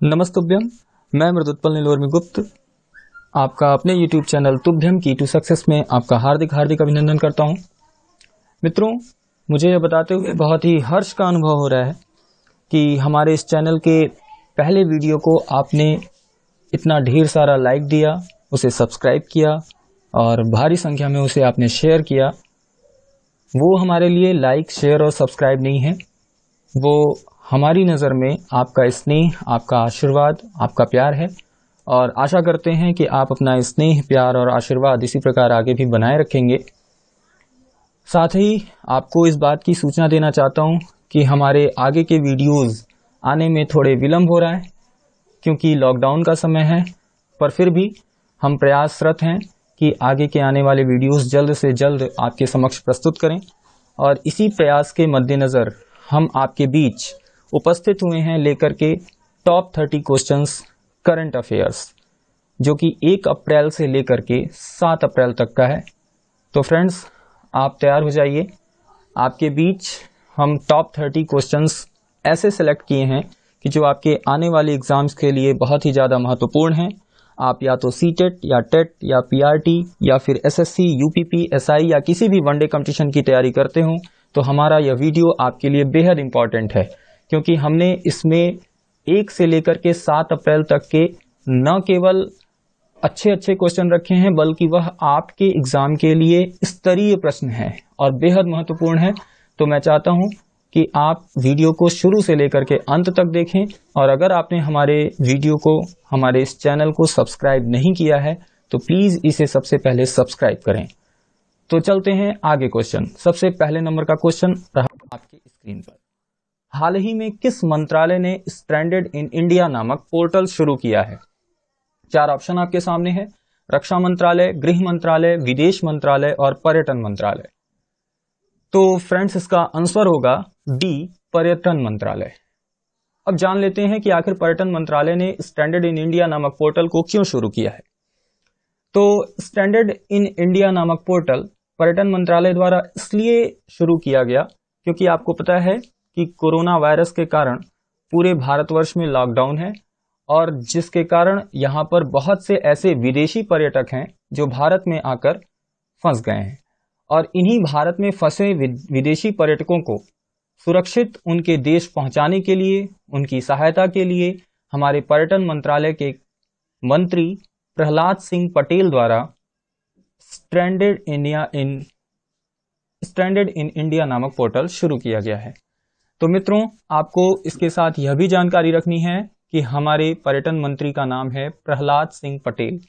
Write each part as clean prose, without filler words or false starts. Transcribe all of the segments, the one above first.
नमस्तुभ्यम, मैं मृदुत्पल नीलोर्मी गुप्त आपका अपने YouTube चैनल तुभ्यम की टू सक्सेस में आपका हार्दिक अभिनंदन करता हूं। मित्रों, मुझे यह बताते हुए बहुत ही हर्ष का अनुभव हो रहा है कि हमारे इस चैनल के पहले वीडियो को आपने इतना ढेर सारा लाइक दिया, उसे सब्सक्राइब किया और भारी संख्या में उसे आपने शेयर किया। वो हमारे लिए लाइक, शेयर और सब्सक्राइब नहीं है, वो हमारी नज़र में आपका स्नेह, आपका आशीर्वाद, आपका प्यार है और आशा करते हैं कि आप अपना स्नेह, प्यार और आशीर्वाद इसी प्रकार आगे भी बनाए रखेंगे। साथ ही आपको इस बात की सूचना देना चाहता हूं कि हमारे आगे के वीडियोस आने में थोड़े विलम्ब हो रहा है क्योंकि लॉकडाउन का समय है, पर फिर भी हम प्रयासरत हैं कि आगे के आने वाले वीडियोस जल्द से जल्द आपके समक्ष प्रस्तुत करें। और इसी प्रयास के मद्देनज़र हम आपके बीच उपस्थित हुए हैं लेकर के टॉप 30 क्वेश्चंस करंट अफेयर्स, जो कि 1 अप्रैल से लेकर के 7 अप्रैल तक का है। तो फ्रेंड्स, आप तैयार हो जाइए। आपके बीच हम टॉप 30 क्वेश्चंस ऐसे सेलेक्ट किए हैं कि जो आपके आने वाले एग्जाम्स के लिए बहुत ही ज़्यादा महत्वपूर्ण हैं। आप या तो सीटेट या टेट या पीआरटी या फिर एसएससी, यूपीपी, एसआई या किसी भी वनडे कंपटीशन की तैयारी करते हो तो हमारा यह वीडियो आपके लिए बेहद इंपॉर्टेंट है, क्योंकि हमने इसमें 1 से लेकर के 7 अप्रैल तक के न केवल अच्छे क्वेश्चन रखे हैं, बल्कि वह आपके एग्जाम के लिए स्तरीय प्रश्न है और बेहद महत्वपूर्ण है। तो मैं चाहता हूं कि आप वीडियो को शुरू से लेकर के अंत तक देखें और अगर आपने हमारे वीडियो को, हमारे इस चैनल को सब्सक्राइब नहीं किया है तो प्लीज इसे सबसे पहले सब्सक्राइब करें। तो चलते हैं आगे क्वेश्चन। सबसे पहले नंबर का क्वेश्चन रहा आपकी स्क्रीन पर। हाल ही में किस मंत्रालय ने स्ट्रैंडेड इन इंडिया नामक पोर्टल शुरू किया है? 4 ऑप्शन आपके सामने है। रक्षा मंत्रालय, गृह मंत्रालय, विदेश मंत्रालय और पर्यटन मंत्रालय। तो फ्रेंड्स, इसका आंसर होगा डी, पर्यटन मंत्रालय। अब जान लेते हैं कि आखिर पर्यटन मंत्रालय ने स्ट्रैंडेड इन इंडिया नामक पोर्टल को क्यों शुरू किया है। तो स्ट्रैंडेड इन इंडिया नामक पोर्टल पर्यटन मंत्रालय द्वारा इसलिए शुरू किया गया क्योंकि आपको पता है कि कोरोना वायरस के कारण पूरे भारतवर्ष में लॉकडाउन है और जिसके कारण यहाँ पर बहुत से ऐसे विदेशी पर्यटक हैं जो भारत में आकर फंस गए हैं और इन्हीं भारत में फंसे विदेशी पर्यटकों को सुरक्षित उनके देश पहुंचाने के लिए, उनकी सहायता के लिए हमारे पर्यटन मंत्रालय के मंत्री प्रहलाद सिंह पटेल द्वारा स्ट्रैंडेड इन इंडिया नामक पोर्टल शुरू किया गया है। तो मित्रों, आपको इसके साथ यह भी जानकारी रखनी है कि हमारे पर्यटन मंत्री का नाम है प्रहलाद सिंह पटेल।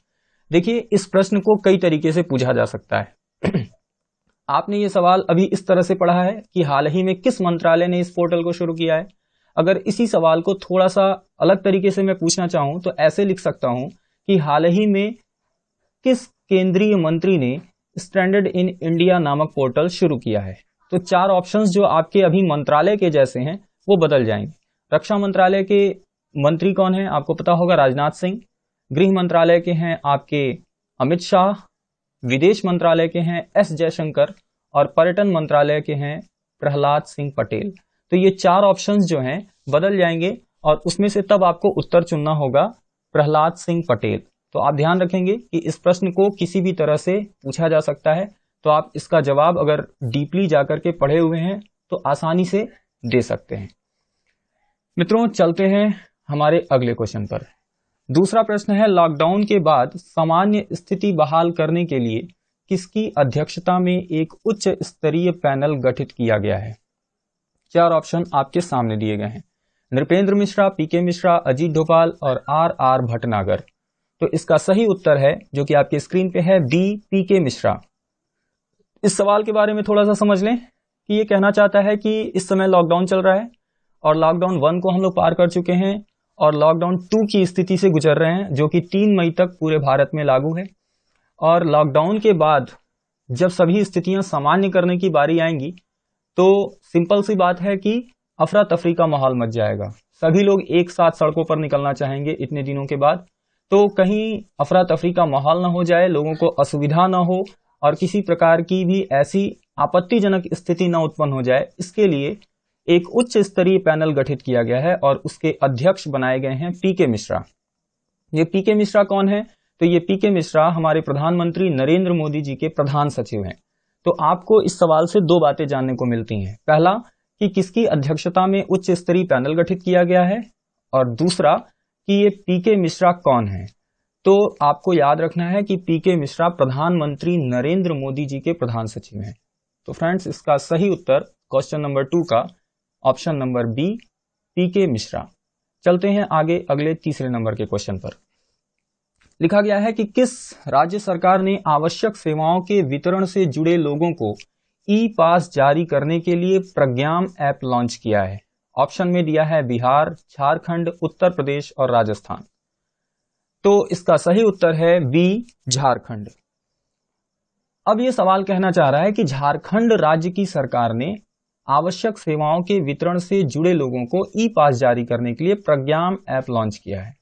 देखिए, इस प्रश्न को कई तरीके से पूछा जा सकता है। आपने ये सवाल अभी इस तरह से पढ़ा है कि हाल ही में किस मंत्रालय ने इस पोर्टल को शुरू किया है। अगर इसी सवाल को थोड़ा सा अलग तरीके से मैं पूछना चाहूं तो ऐसे लिख सकता हूं कि हाल ही में किस केंद्रीय मंत्री ने स्ट्रैंडेड इन इंडिया नामक पोर्टल शुरू किया है। तो 4 ऑप्शंस जो आपके अभी मंत्रालय के जैसे हैं वो बदल जाएंगे। रक्षा मंत्रालय के मंत्री कौन है? आपको पता होगा, राजनाथ सिंह। गृह मंत्रालय के हैं आपके अमित शाह। विदेश मंत्रालय के हैं एस जयशंकर और पर्यटन मंत्रालय के हैं प्रहलाद सिंह पटेल। तो ये 4 ऑप्शंस जो हैं बदल जाएंगे और उसमें से तब आपको उत्तर चुनना होगा प्रहलाद सिंह पटेल। तो आप ध्यान रखेंगे कि इस प्रश्न को किसी भी तरह से पूछा जा सकता है, तो आप इसका जवाब अगर डीपली जाकर के पढ़े हुए हैं तो आसानी से दे सकते हैं। मित्रों, चलते हैं हमारे अगले क्वेश्चन पर। दूसरा प्रश्न है, लॉकडाउन के बाद सामान्य स्थिति बहाल करने के लिए किसकी अध्यक्षता में एक उच्च स्तरीय पैनल गठित किया गया है? 4 ऑप्शन आपके सामने दिए गए हैं। नृपेंद्र मिश्रा, पीके मिश्रा, अजीत डोभाल और आर भटनागर। तो इसका सही उत्तर है, जो कि आपकी स्क्रीन पे है, बी, पीके मिश्रा। इस सवाल के बारे में थोड़ा सा समझ लें कि ये कहना चाहता है कि इस समय लॉकडाउन चल रहा है और लॉकडाउन 1 को हम लोग पार कर चुके हैं और लॉकडाउन 2 की स्थिति से गुजर रहे हैं, जो कि 3 मई तक पूरे भारत में लागू है। और लॉकडाउन के बाद जब सभी स्थितियां सामान्य करने की बारी आएंगी तो सिंपल सी बात है कि अफरा तफरी का माहौल मच जाएगा। सभी लोग एक साथ सड़कों पर निकलना चाहेंगे इतने दिनों के बाद, तो कहीं अफरा तफरी का माहौल ना हो जाए, लोगों को असुविधा ना हो और किसी प्रकार की भी ऐसी आपत्तिजनक स्थिति न उत्पन्न हो जाए, इसके लिए एक उच्च स्तरीय पैनल गठित किया गया है और उसके अध्यक्ष बनाए गए हैं पीके मिश्रा। ये पीके मिश्रा कौन है? तो ये पीके मिश्रा हमारे प्रधानमंत्री नरेंद्र मोदी जी के प्रधान सचिव हैं। तो आपको इस सवाल से दो बातें जानने को मिलती हैं। पहला कि किसकी अध्यक्षता में उच्च स्तरीय पैनल गठित किया गया है, और दूसरा कि ये पीके मिश्रा कौन है। तो आपको याद रखना है कि पीके मिश्रा प्रधानमंत्री नरेंद्र मोदी जी के प्रधान सचिव हैं। तो फ्रेंड्स, इसका सही उत्तर क्वेश्चन नंबर 2 का ऑप्शन नंबर बी, पीके मिश्रा। चलते हैं आगे अगले तीसरे नंबर के क्वेश्चन पर। लिखा गया है कि किस राज्य सरकार ने आवश्यक सेवाओं के वितरण से जुड़े लोगों को ई पास जारी करने के लिए प्रज्ञाम ऐप लॉन्च किया है। ऑप्शन में दिया है बिहार, झारखंड, उत्तर प्रदेश और राजस्थान। तो इसका सही उत्तर है बी, झारखंड। अब यह सवाल कहना चाह रहा है कि झारखंड राज्य की सरकार ने आवश्यक सेवाओं के वितरण से जुड़े लोगों को ई पास जारी करने के लिए प्रज्ञाम ऐप लॉन्च किया है।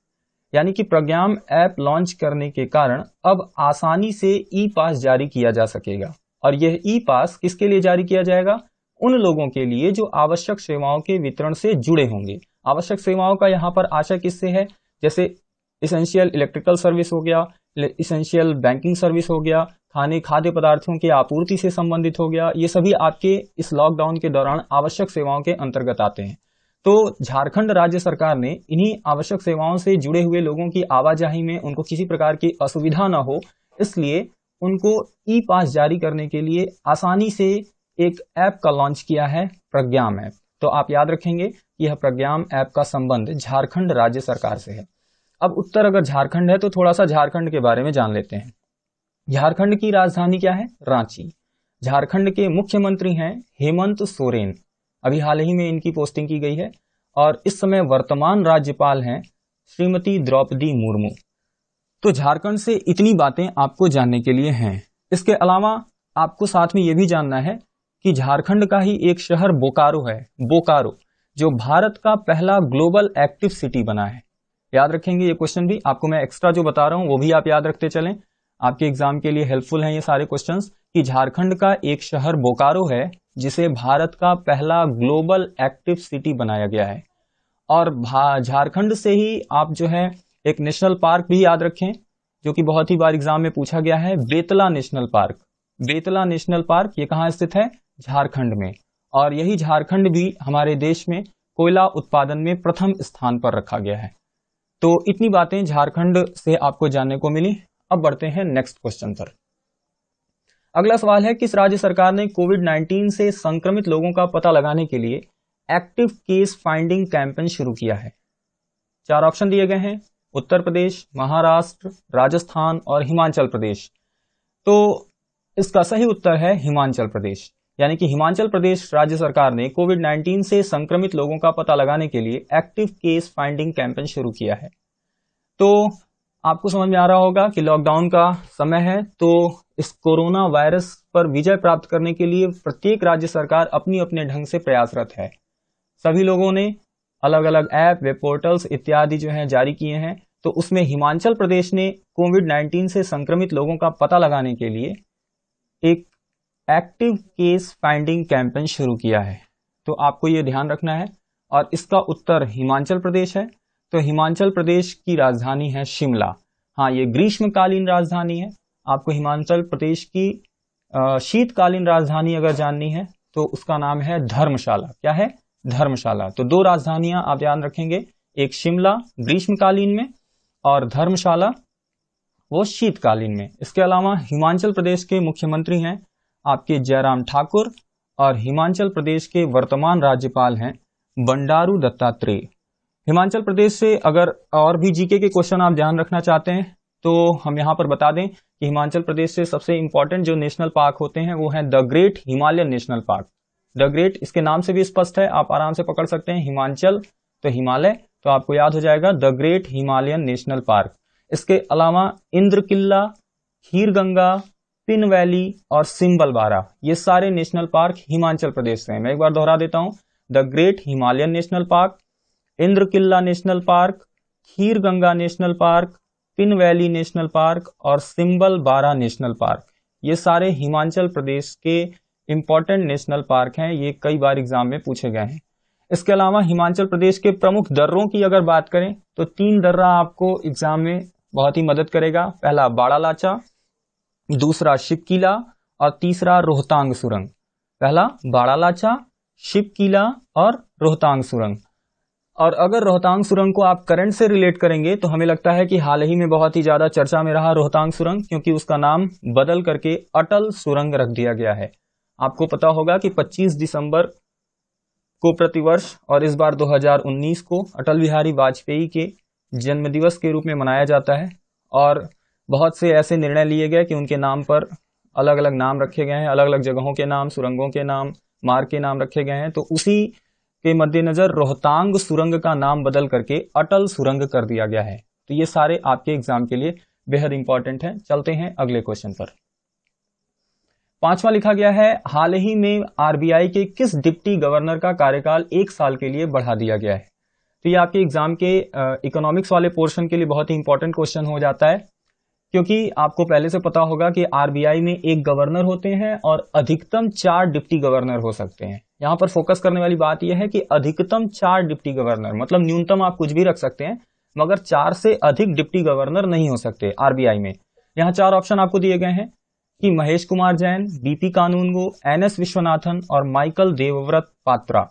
यानी कि प्रज्ञाम ऐप लॉन्च करने के कारण अब आसानी से ई पास जारी किया जा सकेगा। और यह ई पास किसके लिए जारी किया जाएगा? उन लोगों के लिए जो आवश्यक सेवाओं के वितरण से जुड़े होंगे। आवश्यक सेवाओं का यहाँ पर आशय किससे है? जैसे इसेंशियल इलेक्ट्रिकल सर्विस हो गया, इसेंशियल बैंकिंग सर्विस हो गया, खाद्य पदार्थों की आपूर्ति से संबंधित हो गया। ये सभी आपके इस लॉकडाउन के दौरान आवश्यक सेवाओं के अंतर्गत आते हैं। तो झारखंड राज्य सरकार ने इन्हीं आवश्यक सेवाओं से जुड़े हुए लोगों की आवाजाही में उनको किसी प्रकार की असुविधा न हो, इसलिए उनको ई पास जारी करने के लिए आसानी से एक ऐप का लॉन्च किया है, प्रज्ञाम ऐप। तो आप याद रखेंगे यह प्रज्ञाम ऐप का संबंध झारखंड राज्य सरकार से है। अब उत्तर अगर झारखंड है तो थोड़ा सा झारखंड के बारे में जान लेते हैं। झारखंड की राजधानी क्या है? रांची। झारखंड के मुख्यमंत्री हैं हेमंत सोरेन। अभी हाल ही में इनकी पोस्टिंग की गई है और इस समय वर्तमान राज्यपाल हैं श्रीमती द्रौपदी मुर्मू। तो झारखंड से इतनी बातें आपको जानने के लिए हैं। इसके अलावा आपको साथ में यह भी जानना है कि झारखंड का ही एक शहर बोकारो है, बोकारो, जो भारत का पहला ग्लोबल एक्टिव सिटी बना है। याद रखेंगे ये क्वेश्चन भी, आपको मैं एक्स्ट्रा जो बता रहा हूं वो भी आप याद रखते चलें, आपके एग्जाम के लिए हेल्पफुल हैं ये सारे क्वेश्चंस। कि झारखंड का एक शहर बोकारो है जिसे भारत का पहला ग्लोबल एक्टिव सिटी बनाया गया है। और झारखंड से ही आप जो है एक नेशनल पार्क भी याद रखें, जो कि बहुत ही बार एग्जाम में पूछा गया है, Betla national park. Betla national park ये कहाँ स्थित है? झारखंड में। और यही झारखंड भी हमारे देश में कोयला उत्पादन में प्रथम स्थान पर रखा गया है। तो इतनी बातें झारखंड से आपको जानने को मिली। अब बढ़ते हैं नेक्स्ट क्वेश्चन पर। अगला सवाल है, किस राज्य सरकार ने कोविड-19 से संक्रमित लोगों का पता लगाने के लिए एक्टिव केस फाइंडिंग कैंपेन शुरू किया है? 4 ऑप्शन दिए गए हैं, उत्तर प्रदेश, महाराष्ट्र, राजस्थान और हिमाचल प्रदेश। तो इसका सही उत्तर है हिमाचल प्रदेश। यानी कि हिमाचल प्रदेश राज्य सरकार ने कोविड-19 से संक्रमित लोगों का पता लगाने के लिए एक्टिव केस फाइंडिंग कैंपेन शुरू किया है। तो आपको समझ में आ रहा होगा कि लॉकडाउन का समय है, तो इस कोरोना वायरस पर विजय प्राप्त करने के लिए प्रत्येक राज्य सरकार अपनी अपने ढंग से प्रयासरत है। सभी लोगों ने अलग अलग ऐप, वेब पोर्टल्स इत्यादि जो हैं जारी किए हैं। तो उसमें हिमाचल प्रदेश ने कोविड-19 से संक्रमित लोगों का पता लगाने के लिए एक एक्टिव केस फाइंडिंग कैंपेन शुरू किया है। तो आपको ये ध्यान रखना है। और इसका उत्तर हिमाचल प्रदेश है। तो हिमाचल प्रदेश की राजधानी है शिमला। हाँ, ये ग्रीष्मकालीन राजधानी है। आपको हिमाचल प्रदेश की शीतकालीन राजधानी अगर जाननी है तो उसका नाम है धर्मशाला। क्या है? धर्मशाला। तो 2 राजधानियां आप ध्यान रखेंगे, एक शिमला ग्रीष्मकालीन में और धर्मशाला वो शीतकालीन में। इसके अलावा हिमाचल प्रदेश के मुख्यमंत्री हैं आपके जयराम ठाकुर और हिमाचल प्रदेश के वर्तमान राज्यपाल हैं बंडारू दत्तात्रेय। हिमाचल प्रदेश से अगर और भी जीके के क्वेश्चन आप ध्यान रखना चाहते हैं तो हम यहां पर बता दें कि हिमाचल प्रदेश से सबसे इंपॉर्टेंट जो नेशनल पार्क होते हैं वो है the great Himalayan national park. The great इसके नाम से भी स्पष्ट है, आप आराम से पकड़ सकते हैं। हिमाचल तो हिमालय, तो आपको याद हो जाएगा the great Himalayan national park. इसके अलावा इंद्र किला, खीर गंगा, पिन वैली और सिंबल बारा, ये सारे नेशनल पार्क हिमाचल प्रदेश से हैं। मैं एक बार दोहरा देता हूं, the great Himalayan national park, Indra Qila national park, kheer Ganga national park, pin valley national park और सिंबल बारा नेशनल पार्क, ये सारे हिमाचल प्रदेश के इंपॉर्टेंट नेशनल पार्क हैं, ये कई बार एग्जाम में पूछे गए हैं। इसके अलावा हिमाचल प्रदेश के प्रमुख दर्रों की अगर बात करें तो 3 दर्रा आपको एग्जाम में बहुत ही मदद करेगा। पहला बाड़ालाचा, दूसरा शिवकीला और तीसरा रोहतांग सुरंग। पहला बाड़ालाचा, शिवकीला और रोहतांग सुरंग। और अगर रोहतांग सुरंग को आप करंट से रिलेट करेंगे तो हमें लगता है कि हाल ही में बहुत ही ज्यादा चर्चा में रहा रोहतांग सुरंग, क्योंकि उसका नाम बदल करके अटल सुरंग रख दिया गया है। आपको पता होगा कि 25 दिसंबर को प्रतिवर्ष और इस बार 2019 को अटल बिहारी वाजपेयी के जन्मदिवस के रूप में मनाया जाता है। और बहुत से ऐसे निर्णय लिए गए कि उनके नाम पर अलग अलग नाम रखे गए हैं, अलग अलग जगहों के नाम, सुरंगों के नाम, मार्ग के नाम रखे गए हैं। तो उसी के मद्देनजर रोहतांग सुरंग का नाम बदल करके अटल सुरंग कर दिया गया है। तो ये सारे आपके एग्जाम के लिए बेहद इंपॉर्टेंट हैं। चलते हैं अगले क्वेश्चन पर। 5वां लिखा गया है, हाल ही में आरबीआई के किस डिप्टी गवर्नर का कार्यकाल 1 साल के लिए बढ़ा दिया गया है। तो ये आपके एग्जाम के इकोनॉमिक्स वाले पोर्शन के लिए बहुत ही इंपॉर्टेंट क्वेश्चन हो जाता है, क्योंकि आपको पहले से पता होगा कि आरबीआई में एक गवर्नर होते हैं और अधिकतम 4 डिप्टी गवर्नर हो सकते हैं। यहां पर फोकस करने वाली बात यह है कि अधिकतम 4 डिप्टी गवर्नर, मतलब न्यूनतम आप कुछ भी रख सकते हैं, मगर 4 से अधिक डिप्टी गवर्नर नहीं हो सकते आरबीआई में। यहाँ 4 ऑप्शन आपको दिए गए हैं कि महेश कुमार जैन, बीपी कानूनगो, एनएस विश्वनाथन और माइकल देवव्रत पात्रा।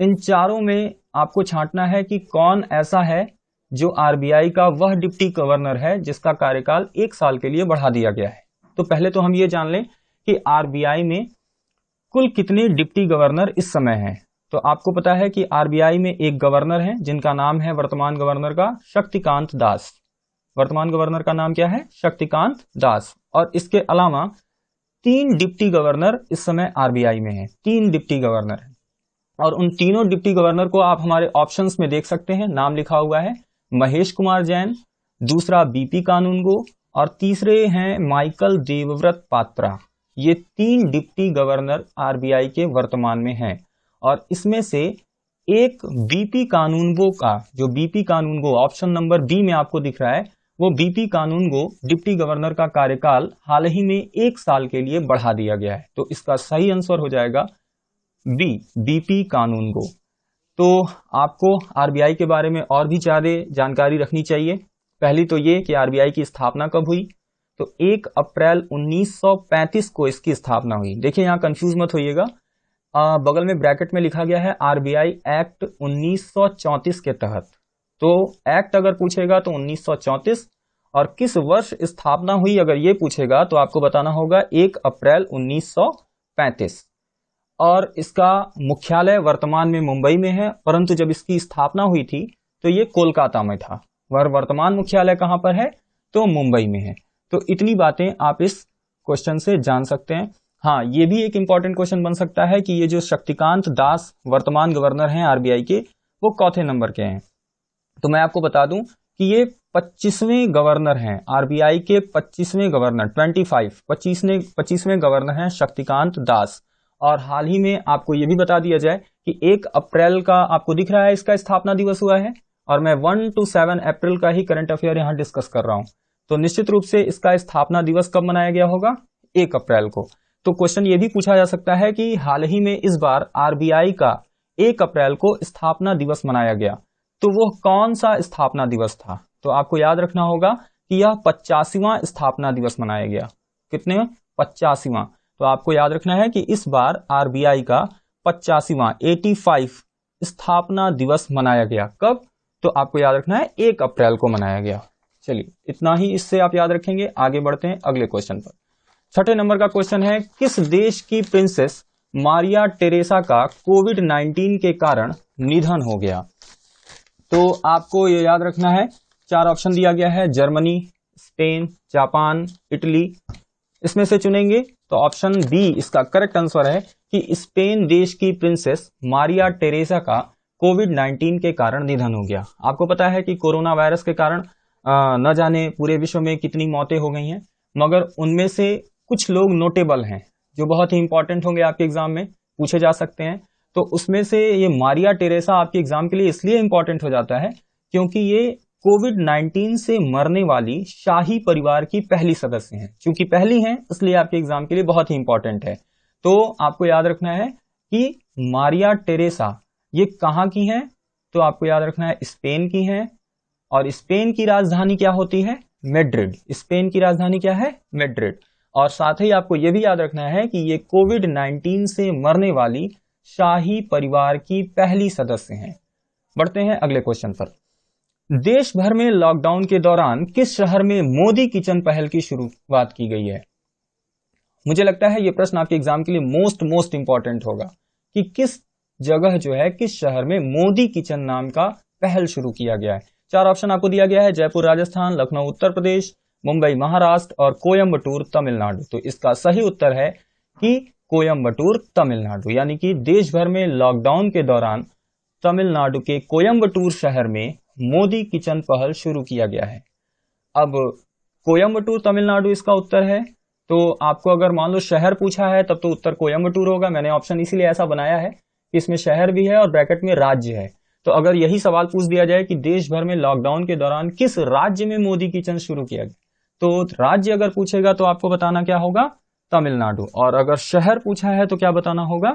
इन चारों में आपको छांटना है कि कौन ऐसा है जो आरबीआई का वह डिप्टी गवर्नर है जिसका कार्यकाल 1 साल के लिए बढ़ा दिया गया है। तो पहले तो हम ये जान लें कि आरबीआई में कुल कितने डिप्टी गवर्नर इस समय हैं। तो आपको पता है कि आरबीआई में एक गवर्नर है जिनका नाम है वर्तमान गवर्नर का शक्तिकांत दास। वर्तमान गवर्नर का नाम क्या है? शक्तिकांत दास। और इसके अलावा 3 डिप्टी गवर्नर इस समय आरबीआई में हैं। 3 डिप्टी गवर्नर हैं और उन तीनों डिप्टी गवर्नर को आप हमारे ऑप्शंस में देख सकते हैं। नाम लिखा हुआ है महेश कुमार जैन, दूसरा बीपी कानूनगो और तीसरे हैं माइकल देवव्रत पात्रा। ये 3 डिप्टी गवर्नर आरबीआई के वर्तमान में हैं और इसमें से एक बीपी कानूनगो का, जो बीपी कानूनगो ऑप्शन नंबर बी में आपको दिख रहा है, वो बीपी कानूनगो डिप्टी गवर्नर का कार्यकाल हाल ही में 1 साल के लिए बढ़ा दिया गया है। तो इसका सही आंसर हो जाएगा बी, बीपी कानूनगो। तो आपको आरबीआई के बारे में और भी ज्यादा जानकारी रखनी चाहिए। पहली तो ये कि आरबीआई की स्थापना कब हुई, तो 1 अप्रैल 1935 को इसकी स्थापना हुई। देखिए यहाँ कंफ्यूज मत होइएगा, बगल में ब्रैकेट में लिखा गया है आरबीआई एक्ट 1934 के तहत। तो एक्ट अगर पूछेगा तो 1934 और किस वर्ष स्थापना हुई अगर ये पूछेगा तो आपको बताना होगा 1 अप्रैल 1935। और इसका मुख्यालय वर्तमान में मुंबई में है, परंतु जब इसकी स्थापना हुई थी तो ये कोलकाता में था। वर्तमान मुख्यालय कहां पर है? तो मुंबई में है। तो इतनी बातें आप इस क्वेश्चन से जान सकते हैं। हाँ, ये भी एक इंपॉर्टेंट क्वेश्चन बन सकता है कि ये जो शक्तिकांत दास वर्तमान गवर्नर हैं आरबीआई के, वो चौथे नंबर के हैं। तो मैं आपको बता दूं कि ये 25वें गवर्नर हैं आरबीआई के, 25वें गवर्नर, 25वें गवर्नर हैं शक्तिकांत दास। और हाल ही में आपको यह भी बता दिया जाए कि 1 अप्रैल का आपको दिख रहा है इसका स्थापना दिवस हुआ है और मैं 1 to 7 अप्रैल का ही करंट अफेयर यहां डिस्कस कर रहा हूं। तो निश्चित रूप से इसका स्थापना दिवस कब मनाया गया होगा? 1 अप्रैल को। तो क्वेश्चन ये भी पूछा जा सकता है कि हाल ही में इस बार आरबीआई का 1 अप्रैल को स्थापना दिवस मनाया गया, तो वो कौन सा स्थापना दिवस था? तो आपको याद रखना होगा कि यह 85वां स्थापना दिवस मनाया गया। कितने? 85वां। तो आपको याद रखना है कि इस बार आरबीआई का 85वां 85 स्थापना दिवस मनाया गया। कब? तो आपको याद रखना है 1 अप्रैल को मनाया गया। चलिए, इतना ही इससे आप याद रखेंगे। आगे बढ़ते हैं अगले क्वेश्चन पर। 6ठे नंबर का क्वेश्चन है, किस देश की प्रिंसेस मारिया टेरेसा का कोविड-19 के कारण निधन हो गया? तो आपको ये याद रखना है, 4 ऑप्शन दिया गया है, जर्मनी, स्पेन, जापान, इटली। इसमें से चुनेंगे तो ऑप्शन बी इसका करेक्ट आंसर है कि स्पेन देश की प्रिंसेस मारिया टेरेसा का कोविड-19 के कारण निधन हो गया। आपको पता है कि कोरोना वायरस के कारण न जाने पूरे विश्व में कितनी मौतें हो गई हैं, मगर उनमें से कुछ लोग नोटेबल हैं जो बहुत ही इंपॉर्टेंट होंगे, आपके एग्जाम में पूछे जा सकते हैं। तो उसमें से ये मारिया टेरेसा आपके एग्जाम के लिए इसलिए इंपॉर्टेंट हो जाता है क्योंकि ये कोविड-19 से मरने वाली शाही परिवार की पहली सदस्य हैं। क्योंकि पहली हैं इसलिए आपके एग्जाम के लिए बहुत ही इंपॉर्टेंट है। तो आपको याद रखना है कि मारिया टेरेसा ये कहां की हैं? तो आपको याद रखना है स्पेन की हैं, और स्पेन की राजधानी क्या होती है? मैड्रिड। स्पेन की राजधानी क्या है? मैड्रिड। और साथ ही आपको यह भी याद रखना है कि ये कोविड-19 से मरने वाली शाही परिवार की पहली सदस्य हैं। बढ़ते हैं अगले क्वेश्चन पर। देश भर में लॉकडाउन के दौरान किस शहर में मोदी किचन पहल की शुरुआत की गई है? मुझे लगता है यह प्रश्न आपके एग्जाम के लिए मोस्ट इंपॉर्टेंट होगा कि किस जगह जो है, किस शहर में मोदी किचन नाम का पहल शुरू किया गया है। 4 ऑप्शन आपको दिया गया है, जयपुर राजस्थान, लखनऊ उत्तर प्रदेश, मुंबई महाराष्ट्र और कोयम्बटूर तमिलनाडु। तो इसका सही उत्तर है कि कोयम्बटूर तमिलनाडु, यानी कि देश भर में लॉकडाउन के दौरान तमिलनाडु के कोयम्बटूर शहर में मोदी किचन पहल शुरू किया गया है। अब कोयम्बटूर तमिलनाडु इसका उत्तर है। तो आपको अगर मान लो शहर पूछा है तब तो उत्तर कोयम्बटूर होगा। मैंने ऑप्शन इसीलिए ऐसा बनाया है कि इसमें शहर भी है और ब्रैकेट में राज्य है। तो अगर यही सवाल पूछ दिया जाए कि देश भर में लॉकडाउन के दौरान किस राज्य में मोदी किचन शुरू किया गया, तो राज्य अगर पूछेगा तो आपको बताना क्या होगा? तमिलनाडु। और अगर शहर पूछा है तो क्या बताना होगा?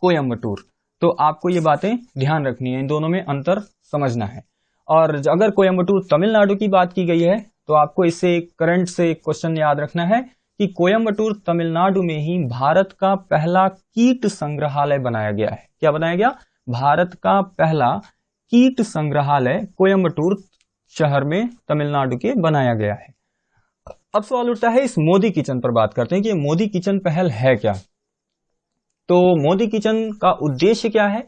कोयम्बटूर। तो आपको ये बातें ध्यान रखनी है, इन दोनों में अंतर समझना है। और अगर कोयम्बटूर तमिलनाडु की बात की गई है तो आपको इससे करंट से क्वेश्चन याद रखना है कि कोयम्बटूर तमिलनाडु में ही भारत का पहला कीट संग्रहालय बनाया गया है। क्या बनाया गया? भारत का पहला कीट संग्रहालय कोयम्बटूर शहर में तमिलनाडु के बनाया गया है। अब सवाल उठता है, इस मोदी किचन पर बात करते हैं कि मोदी किचन पहल है क्या। तो मोदी किचन का उद्देश्य क्या है?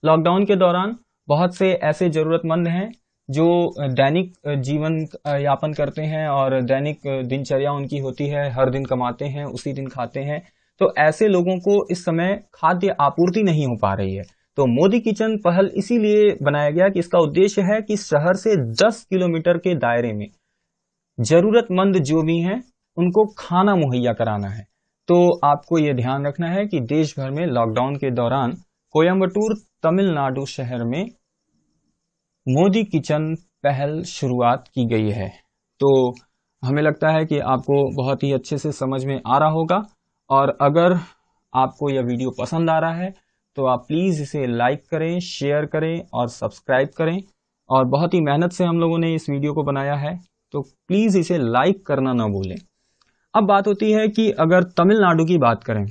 लॉकडाउन के दौरान बहुत से ऐसे जरूरतमंद हैं जो दैनिक जीवन यापन करते हैं और दैनिक दिनचर्या उनकी होती है, हर दिन कमाते हैं उसी दिन खाते हैं। तो ऐसे लोगों को इस समय खाद्य आपूर्ति नहीं हो पा रही है। तो मोदी किचन पहल इसीलिए बनाया गया कि इसका उद्देश्य है कि शहर से 10 किलोमीटर के दायरे में जरूरतमंद जो भी हैं उनको खाना मुहैया कराना है। तो आपको यह ध्यान रखना है कि देश भर में लॉकडाउन के दौरान कोयम्बटूर तमिलनाडु शहर में मोदी किचन पहल शुरुआत की गई है। तो हमें लगता है कि आपको बहुत ही अच्छे से समझ में आ रहा होगा। और अगर आपको यह वीडियो पसंद आ रहा है तो आप प्लीज़ इसे लाइक करें, शेयर करें और सब्सक्राइब करें। और बहुत ही मेहनत से हम लोगों ने इस वीडियो को बनाया है, तो प्लीज़ इसे लाइक करना ना भूलें। अब बात होती है कि अगर तमिलनाडु की बात करें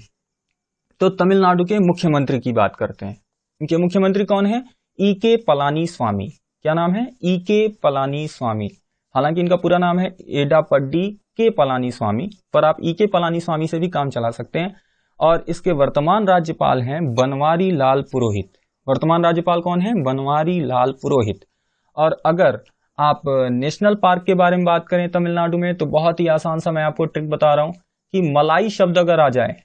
तो तमिलनाडु के मुख्यमंत्री की बात करते हैं। इनके मुख्यमंत्री कौन है? ई.के. पलानीस्वामी। क्या नाम है? ई.के. पलानीस्वामी। हालांकि इनका पूरा नाम है एडापड्डी के पलानीस्वामी, पर आप ई.के. पलानीस्वामी से भी काम चला सकते हैं। और इसके वर्तमान राज्यपाल हैं बनवारी लाल पुरोहित। वर्तमान राज्यपाल कौन है? बनवारी लाल पुरोहित। और अगर आप नेशनल पार्क के बारे में बात करें तमिलनाडु में, तो बहुत ही आसान सा मैं आपको ट्रिक बता रहा हूं कि मलाई शब्द अगर आ जाए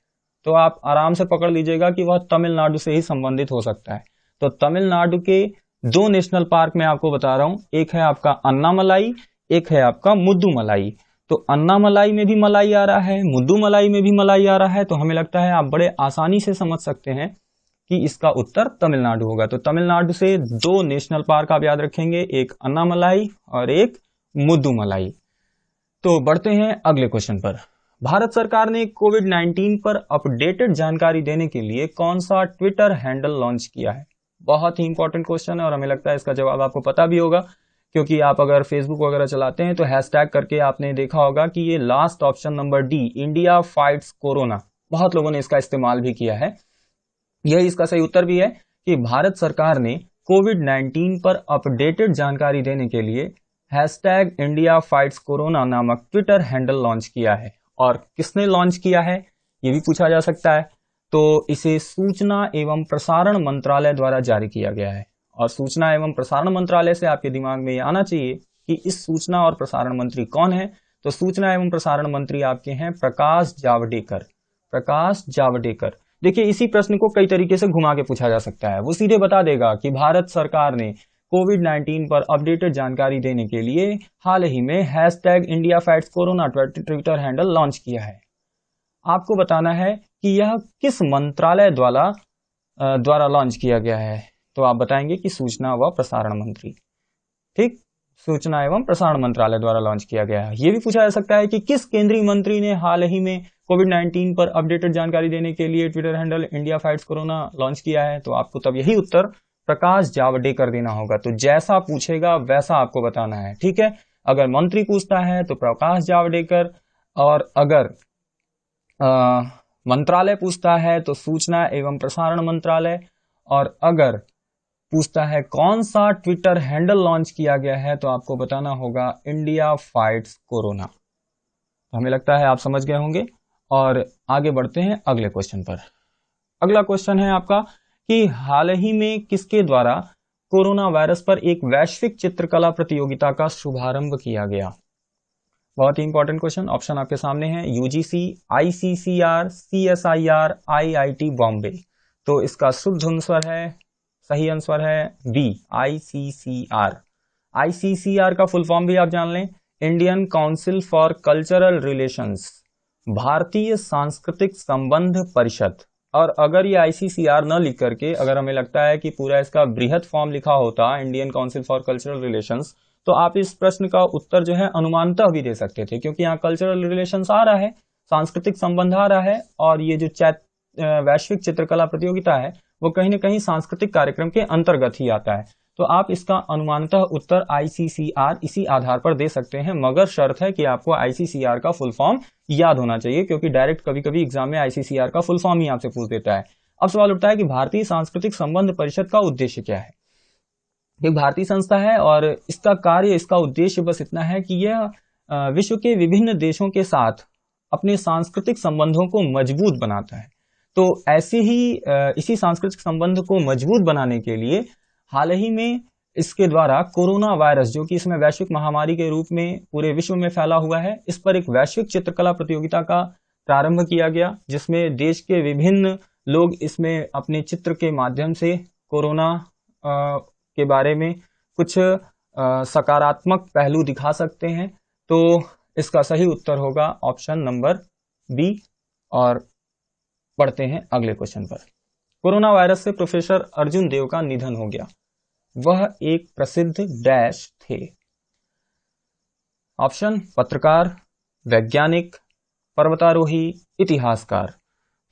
तो आप आराम से पकड़ लीजिएगा कि वह तमिलनाडु से ही संबंधित हो सकता है। तो तमिलनाडु के 2 नेशनल पार्क में आपको बता रहा हूं, एक है आपका अन्नामलाई, एक है आपका मुद्दुमलाई। तो अन्नामलाई में भी मलाई आ रहा है, मुद्दुमलाई में भी मलाई आ रहा है। तो हमें लगता है आप बड़े आसानी से समझ सकते हैं कि इसका उत्तर तमिलनाडु होगा। तो तमिलनाडु से 2 नेशनल पार्क आप याद रखेंगे, एक अन्नामलाई और एक मुद्दुमलाई। तो बढ़ते हैं अगले क्वेश्चन पर। भारत सरकार ने कोविड-19 पर अपडेटेड जानकारी देने के लिए कौन सा ट्विटर हैंडल लॉन्च किया है? बहुत ही इंपॉर्टेंट क्वेश्चन है और हमें लगता है इसका जवाब आपको पता भी होगा, क्योंकि आप अगर फेसबुक वगैरह चलाते हैं तो हैशटैग करके आपने देखा होगा कि ये last option number D, India fights corona, बहुत लोगों ने इसका इस्तेमाल भी किया है। यही इसका सही उत्तर भी है कि भारत सरकार ने कोविड-19 पर अपडेटेड जानकारी देने के लिए हैशटैग इंडिया फाइट्स कोरोना नामक ट्विटर हैंडल लॉन्च किया है। और किसने लॉन्च किया है ये भी पूछा जा सकता है। तो इसे सूचना एवं प्रसारण मंत्रालय द्वारा जारी किया गया है। और सूचना एवं प्रसारण मंत्रालय से आपके दिमाग में ये आना चाहिए कि इस सूचना और प्रसारण मंत्री कौन है। तो सूचना एवं प्रसारण मंत्री आपके हैं प्रकाश जावड़ेकर। प्रकाश जावड़ेकर। देखिए, इसी प्रश्न को कई तरीके से घुमा के पूछा जा सकता है। वो सीधे बता देगा कि भारत सरकार ने कोविड-19 पर अपडेटेड जानकारी देने के लिए हाल ही में hashtag India fights corona Twitter handle launch किया है। आपको बताना है कि यह किस मंत्रालय द्वारा लॉन्च किया गया है। तो आप बताएंगे कि सूचना व प्रसारण मंत्री। ठीक, सूचना एवं प्रसारण मंत्रालय द्वारा लॉन्च किया गया है। यह भी पूछा जा सकता है कि किस केंद्रीय मंत्री ने हाल ही में कोविड-19 पर अपडेटेड जानकारी देने के लिए Twitter handle India fights corona launch किया है, तो आपको तब यही उत्तर प्रकाश जावड़ेकर देना होगा। तो जैसा पूछेगा वैसा आपको बताना है, ठीक है। अगर मंत्री पूछता है तो प्रकाश जावड़ेकर, और अगर मंत्रालय पूछता है तो सूचना एवं प्रसारण मंत्रालय, और अगर पूछता है कौन सा ट्विटर हैंडल लॉन्च किया गया है तो आपको बताना होगा इंडिया फाइट्स कोरोना। तो हमें लगता है आप समझ गए होंगे, और आगे बढ़ते हैं अगले क्वेश्चन पर। अगला क्वेश्चन है आपका कि हाल ही में किसके द्वारा कोरोना वायरस पर एक वैश्विक चित्रकला प्रतियोगिता का शुभारंभ किया गया। बहुत ही इंपॉर्टेंट क्वेश्चन। ऑप्शन आपके सामने है UGC, ICCR, CSIR, IIT Bombay. तो इसका शुद्ध आंसर है, सही आंसर है बी, आईसीसीआर। आईसीसीआर का फुल फॉर्म भी आप जान लें, Indian council for cultural relations, भारतीय सांस्कृतिक संबंध परिषद। और अगर ये आईसीसीआर न लिख करके अगर हमें लगता है कि पूरा इसका बृहद फॉर्म लिखा होता Indian council for cultural relations, तो आप इस प्रश्न का उत्तर जो है अनुमानतः भी दे सकते थे, क्योंकि यहाँ कल्चरल रिलेशंस आ रहा है, सांस्कृतिक संबंध आ रहा है, और ये जो वैश्विक चित्रकला प्रतियोगिता है वो कहीं ना कहीं सांस्कृतिक कार्यक्रम के अंतर्गत ही आता है। तो आप इसका अनुमानतः उत्तर आईसीसीआर इसी आधार पर दे सकते हैं, मगर शर्त है कि आपको आईसीसीआर का फुल फॉर्म याद होना चाहिए, क्योंकि डायरेक्ट कभी कभी एग्जाम में आईसीसीआर का फुल फॉर्म ही आपसे पूछ देता है। अब सवाल उठता है कि भारतीय सांस्कृतिक संबंध परिषद का उद्देश्य क्या है। एक भारतीय संस्था है और इसका कार्य, इसका उद्देश्य बस इतना है कि यह विश्व के विभिन्न देशों के साथ अपने सांस्कृतिक संबंधों को मजबूत बनाता है। तो ऐसे ही इसी सांस्कृतिक संबंध को मजबूत बनाने के लिए हाल ही में इसके द्वारा कोरोना वायरस, जो कि इसमें वैश्विक महामारी के रूप में पूरे विश्व में फैला हुआ है, इस पर एक वैश्विक चित्रकला प्रतियोगिता का प्रारंभ किया गया, जिसमें देश के विभिन्न लोग इसमें अपने चित्र के माध्यम से कोरोना के बारे में कुछ सकारात्मक पहलू दिखा सकते हैं। तो इसका सही उत्तर होगा ऑप्शन नंबर बी। और बढ़ते हैं अगले क्वेश्चन पर। कोरोना वायरस से प्रोफेसर अर्जुन देव का निधन हो गया। वह एक प्रसिद्ध डैश थे। ऑप्शन पत्रकार, वैज्ञानिक, पर्वतारोही, इतिहासकार।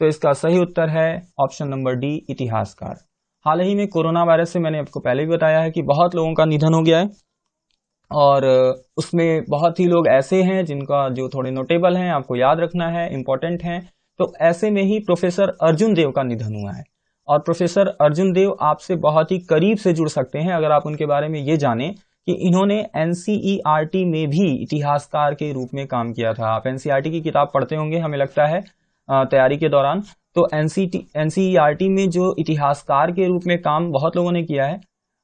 तो इसका सही उत्तर है ऑप्शन नंबर डी, इतिहासकार। हाल ही में कोरोना वायरस से मैंने आपको पहले भी बताया है कि बहुत लोगों का निधन हो गया है, और उसमें बहुत ही लोग ऐसे हैं जिनका जो थोड़े नोटेबल हैं, आपको याद रखना है, इंपॉर्टेंट हैं। तो ऐसे में ही प्रोफेसर अर्जुन देव का निधन हुआ है, और प्रोफेसर अर्जुन देव आपसे बहुत ही करीब से जुड़ सकते हैं अगर आप उनके बारे में ये जानें कि इन्होंने एनसीईआरटी में भी इतिहासकार के रूप में काम किया था। आप एनसीईआरटी की किताब पढ़ते होंगे, हमें लगता है तैयारी के दौरान। तो एनसीईआरटी में जो इतिहासकार के रूप में काम बहुत लोगों ने किया है,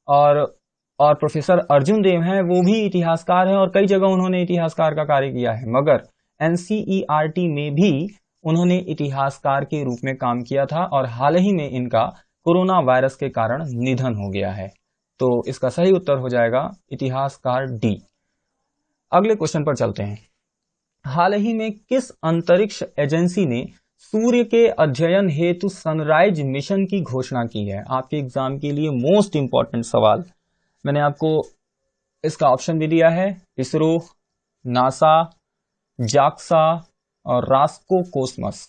और प्रोफेसर अर्जुन देव हैं वो भी इतिहासकार हैं, और कई जगह उन्होंने इतिहासकार का कार्य किया है, मगर एनसीईआरटी में भी उन्होंने इतिहासकार के रूप में काम किया था, और हाल ही में इनका कोरोना वायरस के कारण निधन हो गया है। तो इसका सही उत्तर हो जाएगा इतिहासकार डी। अगले क्वेश्चन पर चलते हैं। हाल ही में किस अंतरिक्ष एजेंसी ने सूर्य के अध्ययन हेतु सनराइज मिशन की घोषणा की है। आपके एग्जाम के लिए मोस्ट इंपॉर्टेंट सवाल, मैंने आपको इसका ऑप्शन भी दिया है, इसरो, नासा, जाक्सा और रास्को कोस्मस।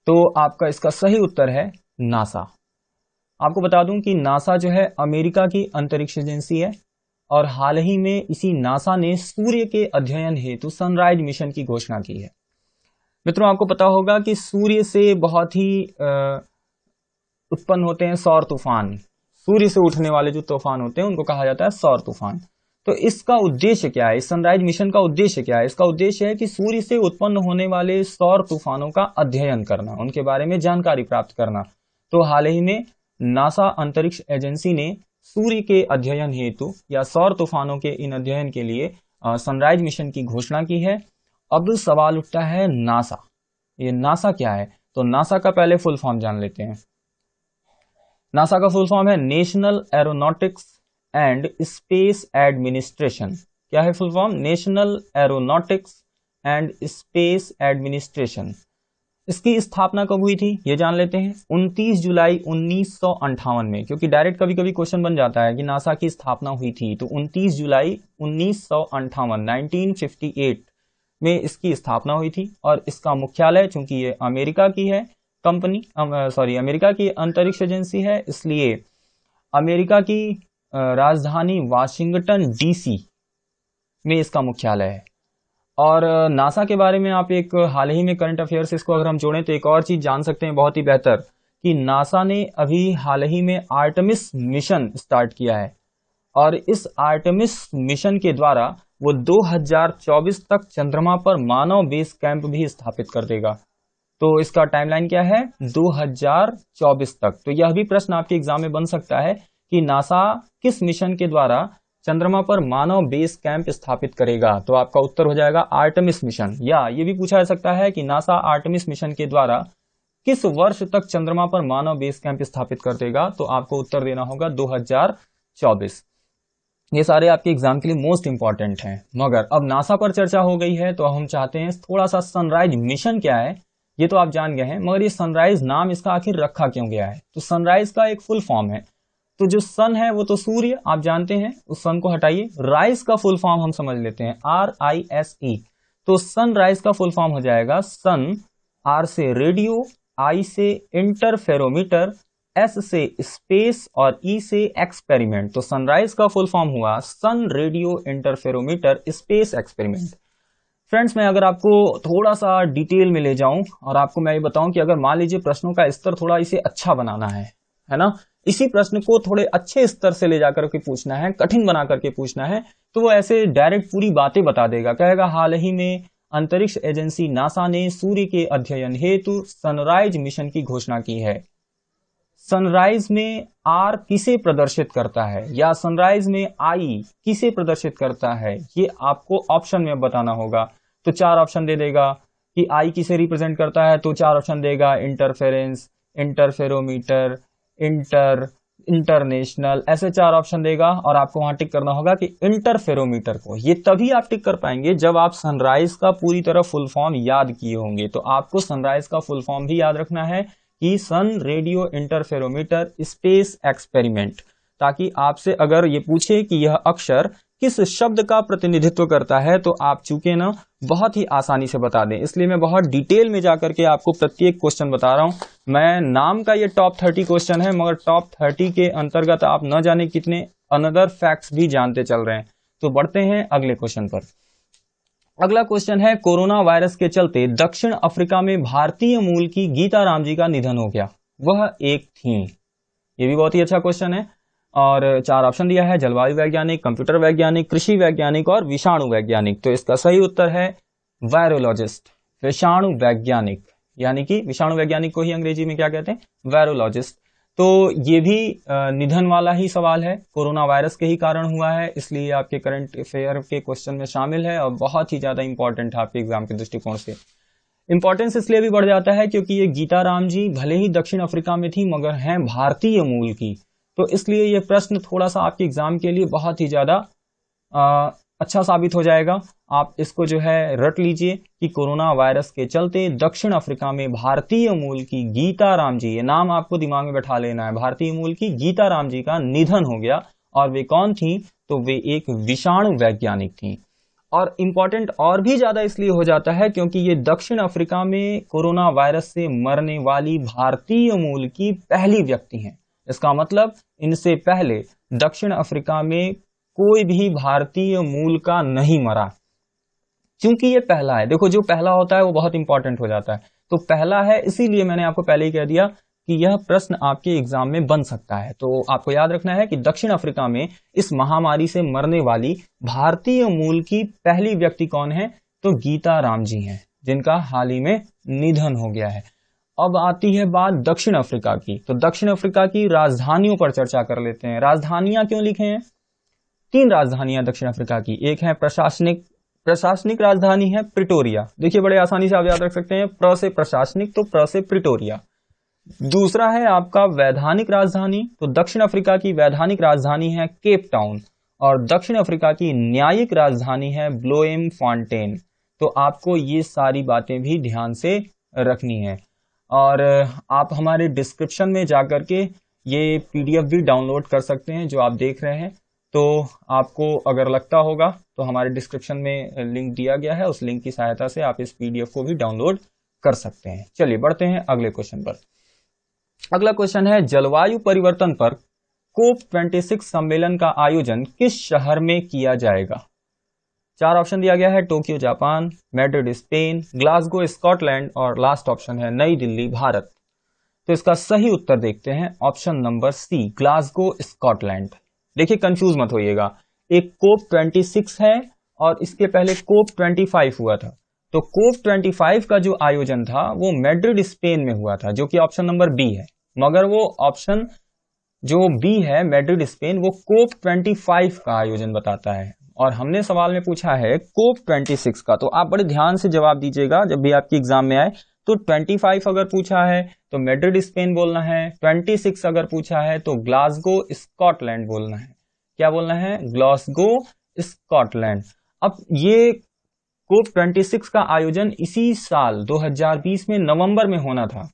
तो आपका इसका सही उत्तर है नासा। आपको बता दूं कि नासा जो है अमेरिका की अंतरिक्ष एजेंसी है, और हाल ही में इसी नासा ने सूर्य के अध्ययन हेतु सनराइज मिशन की घोषणा की है। मित्रों, आपको पता होगा कि सूर्य से बहुत ही उत्पन्न होते हैं सौर तूफान। सूर्य से उठने वाले जो तूफान होते हैं उनको कहा जाता है सौर तूफान। तो इसका उद्देश्य क्या है, इस सनराइज मिशन का उद्देश्य क्या है? इसका उद्देश्य है कि सूर्य से उत्पन्न होने वाले सौर तूफानों का अध्ययन करना, उनके बारे में जानकारी प्राप्त करना। तो हाल ही में नासा अंतरिक्ष एजेंसी ने सूर्य के अध्ययन हेतु या सौर तूफानों के इन अध्ययन के लिए सनराइज मिशन की घोषणा की है। अब सवाल उठता है नासा, ये नासा क्या है? तो नासा का पहले फुल फॉर्म जान लेते हैं। नासा का फुल फॉर्म है national aeronautics and space administration. क्या है full form? National aeronautics and space administration. इसकी स्थापना कब हुई थी ये जान लेते हैं। 29 जुलाई 1958 में, क्योंकि डायरेक्ट कभी कभी क्वेश्चन बन जाता है कि नासा की स्थापना हुई थी, तो 29 जुलाई 1958 1958 में इसकी स्थापना हुई थी। और इसका मुख्यालय, चूंकि ये अमेरिका की है कंपनी, अमेरिका की अंतरिक्ष एजेंसी है, इसलिए अमेरिका की राजधानी वाशिंगटन डीसी में इसका मुख्यालय है। और नासा के बारे में आप एक हाल ही में करंट अफेयर्स इसको अगर हम जोड़ें तो एक और चीज जान सकते हैं बहुत ही बेहतर, कि नासा ने अभी हाल ही में आर्टेमिस मिशन स्टार्ट किया है। और इस आर्टेमिस मिशन के द्वारा वो 2024 तक चंद्रमा पर मानव बेस कैंप भी स्थापित कर देगा। तो इसका टाइमलाइन क्या है, 2024 तक। तो यह भी प्रश्न आपके एग्जाम में बन सकता है कि नासा किस मिशन के द्वारा चंद्रमा पर मानव बेस कैंप स्थापित करेगा। तो आपका उत्तर हो जाएगा आर्टेमिस मिशन। या ये भी पूछा जा सकता है कि नासा आर्टेमिस मिशन के द्वारा किस वर्ष तक चंद्रमा पर मानव बेस कैंप स्थापित कर देगा। तो आपको उत्तर देना होगा 2024। ये सारे आपके एग्जाम के लिए मोस्ट इंपॉर्टेंट हैं। मगर अब नासा पर चर्चा हो गई है तो हम चाहते हैं थोड़ा सा सनराइज मिशन क्या है ये तो आप जान गए हैं, मगर ये सनराइज नाम इसका आखिर रखा क्यों गया है। तो सनराइज का एक फुल फॉर्म है, तो जो सन है वो तो सूर्य आप जानते हैं, उस सन को हटाइए। राइज का फुल फॉर्म हम समझ लेते हैं, RISE। तो सनराइज का फुल फॉर्म हो जाएगा सन, R से रेडियो, I से इंटरफेरोमीटर, S से स्पेस और E से एक्सपेरिमेंट। तो सनराइज का फुल फॉर्म हुआ sun radio interferometer space experiment. Friends, मैं अगर आपको थोड़ा सा डिटेल में ले जाऊं और आपको मैं ये बताऊं कि अगर मान लीजिए प्रश्नों का स्तर थोड़ा इसे अच्छा बनाना है ना, इसी प्रश्न को थोड़े अच्छे स्तर से ले जाकर के पूछना है, कठिन बना करके पूछना है, तो वो ऐसे डायरेक्ट पूरी बातें बता देगा। कहेगा हाल ही में अंतरिक्ष एजेंसी नासा ने सूर्य के अध्ययन हेतु सनराइज मिशन की घोषणा की है। सनराइज में R किसे प्रदर्शित करता है या सनराइज में I किसे प्रदर्शित करता है, ये आपको ऑप्शन में बताना होगा। तो 4 ऑप्शन दे देगा कि I किसे रिप्रेजेंट करता है, तो 4 ऑप्शन देगा, इंटरफेरेंस, इंटरफेरोमीटर, इंटरनेशनल, ऐसे 4 ऑप्शन देगा। और आपको वहां टिक करना होगा कि इंटरफेरोमीटर को। ये तभी आप टिक कर पाएंगे जब आप सनराइज का पूरी तरह फुल फॉर्म याद किए होंगे। तो आपको सनराइज का फुल फॉर्म भी याद रखना है कि सन रेडियो इंटरफेरोमीटर स्पेस एक्सपेरिमेंट, ताकि आपसे अगर ये पूछे कि यह अक्षर किस शब्द का प्रतिनिधित्व करता है तो आप चूके ना बहुत ही आसानी से बता दें। इसलिए मैं बहुत डिटेल में जाकर के आपको प्रत्येक क्वेश्चन बता रहा हूं। मैं नाम का ये टॉप 30 क्वेश्चन है, मगर टॉप 30 के अंतर्गत आप न जाने कितने अनदर फैक्ट्स भी जानते चल रहे हैं। तो बढ़ते हैं अगले क्वेश्चन पर। अगला क्वेश्चन है, कोरोना वायरस के चलते दक्षिण अफ्रीका में भारतीय मूल की गीता राम जी का निधन हो गया, वह एक थी। ये भी बहुत ही अच्छा क्वेश्चन है और 4 ऑप्शन दिया है, जलवायु वैज्ञानिक, कंप्यूटर वैज्ञानिक, कृषि वैज्ञानिक और विषाणु वैज्ञानिक। तो इसका सही उत्तर है वायरोलॉजिस्ट, विषाणु वैज्ञानिक, यानी कि विषाणु वैज्ञानिक को ही अंग्रेजी में क्या कहते हैं, वायरोलॉजिस्ट। तो ये भी निधन वाला ही सवाल है, कोरोना वायरस के ही कारण हुआ है, इसलिए आपके करंट अफेयर के क्वेश्चन में शामिल है और बहुत ही ज्यादा इंपॉर्टेंट है आपके एग्जाम के दृष्टिकोण से। इंपॉर्टेंस इसलिए भी बढ़ जाता है क्योंकि ये गीता राम जी भले ही दक्षिण अफ्रीका में थी मगर हैं भारतीय मूल की। तो इसलिए ये प्रश्न थोड़ा सा आपके एग्जाम के लिए बहुत ही ज्यादा अच्छा साबित हो जाएगा। आप इसको जो है रट लीजिए कि कोरोना वायरस के चलते दक्षिण अफ्रीका में भारतीय मूल की गीता राम जी, ये नाम आपको दिमाग में बैठा लेना है, भारतीय मूल की गीता राम जी का निधन हो गया। और वे कौन थी, तो वे एक विषाणु वैज्ञानिक थी। और इंपॉर्टेंट और भी ज्यादा इसलिए हो जाता है क्योंकि ये दक्षिण अफ्रीका में कोरोना वायरस से मरने वाली भारतीय मूल की पहली व्यक्ति हैं। इसका मतलब इनसे पहले दक्षिण अफ्रीका में कोई भी भारतीय मूल का नहीं मरा, क्योंकि ये पहला है। देखो, जो पहला होता है वो बहुत इंपॉर्टेंट हो जाता है, तो पहला है, इसीलिए मैंने आपको पहले ही कह दिया कि यह प्रश्न आपके एग्जाम में बन सकता है। तो आपको याद रखना है कि दक्षिण अफ्रीका में इस महामारी से मरने वाली भारतीय मूल की पहली व्यक्ति कौन है, तो गीता राम जी हैं, जिनका हाल ही में निधन हो गया है। अब आती है बात दक्षिण अफ्रीका की, तो दक्षिण अफ्रीका की राजधानियों पर चर्चा कर लेते हैं। राजधानियां क्यों लिखे हैं, 3 राजधानियां दक्षिण अफ्रीका की। एक है प्रशासनिक राजधानी है प्रिटोरिया, देखिए बड़े आसानी से आप याद रख सकते हैं, प्र से प्रशासनिक तो प्र से प्रिटोरिया। दूसरा है आपका वैधानिक राजधानी, तो दक्षिण अफ्रीका की वैधानिक राजधानी है केप टाउन और दक्षिण अफ्रीका की न्यायिक राजधानी है ब्लोएमफॉन्टेन। तो आपको ये सारी बातें भी ध्यान से रखनी है। और आप हमारे डिस्क्रिप्शन में जाकर के ये पीडीएफ भी डाउनलोड कर सकते हैं जो आप देख रहे हैं। तो आपको अगर लगता होगा तो हमारे डिस्क्रिप्शन में लिंक दिया गया है, उस लिंक की सहायता से आप इस पीडीएफ को भी डाउनलोड कर सकते हैं। चलिए बढ़ते हैं अगले क्वेश्चन पर। अगला क्वेश्चन है, जलवायु परिवर्तन पर COP26 सम्मेलन का आयोजन किस शहर में किया जाएगा? 4 ऑप्शन दिया गया है, Tokyo Japan, Madrid Spain, Glasgow Scotland और लास्ट ऑप्शन है नई दिल्ली भारत। तो इसका सही उत्तर देखते हैं, option number C, Glasgow Scotland. देखिए कंफ्यूज मत होइएगा, एक COP26 है और इसके पहले COP25 हुआ था। तो COP25 का जो आयोजन था वो मैड्रिड स्पेन में हुआ था, जो कि ऑप्शन नंबर बी है। मगर वो ऑप्शन जो बी है मैड्रिड स्पेन, वो COP25 का आयोजन बताता है और हमने सवाल में पूछा है COP26 का। तो आप बड़े ध्यान से जवाब दीजिएगा जब भी आपकी एग्जाम में आए। तो 25 अगर पूछा है तो मैड्रिड स्पेन बोलना है, 26 अगर पूछा है तो ग्लासगो स्कॉटलैंड बोलना है। क्या बोलना है? Glasgow Scotland. अब ये COP26 का आयोजन इसी साल 2020 में नवंबर में होना था,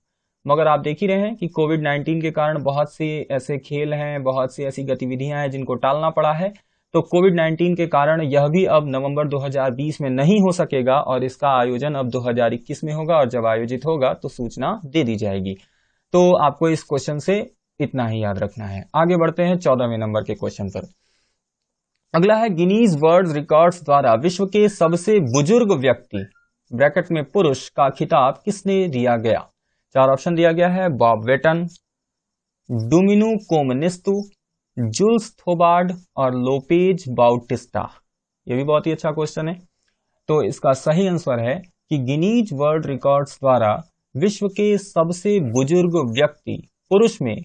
मगर आप देख ही रहे हैं कि कोविड-19 के कारण बहुत से ऐसे खेल हैं, बहुत सी ऐसी गतिविधियां हैं जिनको टालना पड़ा है। तो कोविड-19 के कारण यह भी अब नवंबर 2020 में नहीं हो सकेगा और इसका आयोजन अब 2021 में होगा, और जब आयोजित होगा तो सूचना दे दी जाएगी। तो आपको इस क्वेश्चन से इतना ही याद रखना है। आगे बढ़ते हैं 14वें नंबर के क्वेश्चन पर। अगला है, गिनीज वर्ल्ड रिकॉर्ड्स द्वारा विश्व के सबसे बुजुर्ग व्यक्ति ब्रैकेट में पुरुष का खिताब किसने दिया गया? 4 ऑप्शन दिया गया है, बॉब वेटन, डोमिनो कोमनिस्तु, जूल्स थोबार्ड और लोपेज बाउटिस्टा। ये भी बहुत ही अच्छा क्वेश्चन है। तो इसका सही आंसर है कि गिनीज वर्ल्ड रिकॉर्ड्स द्वारा विश्व के सबसे बुजुर्ग व्यक्ति पुरुष में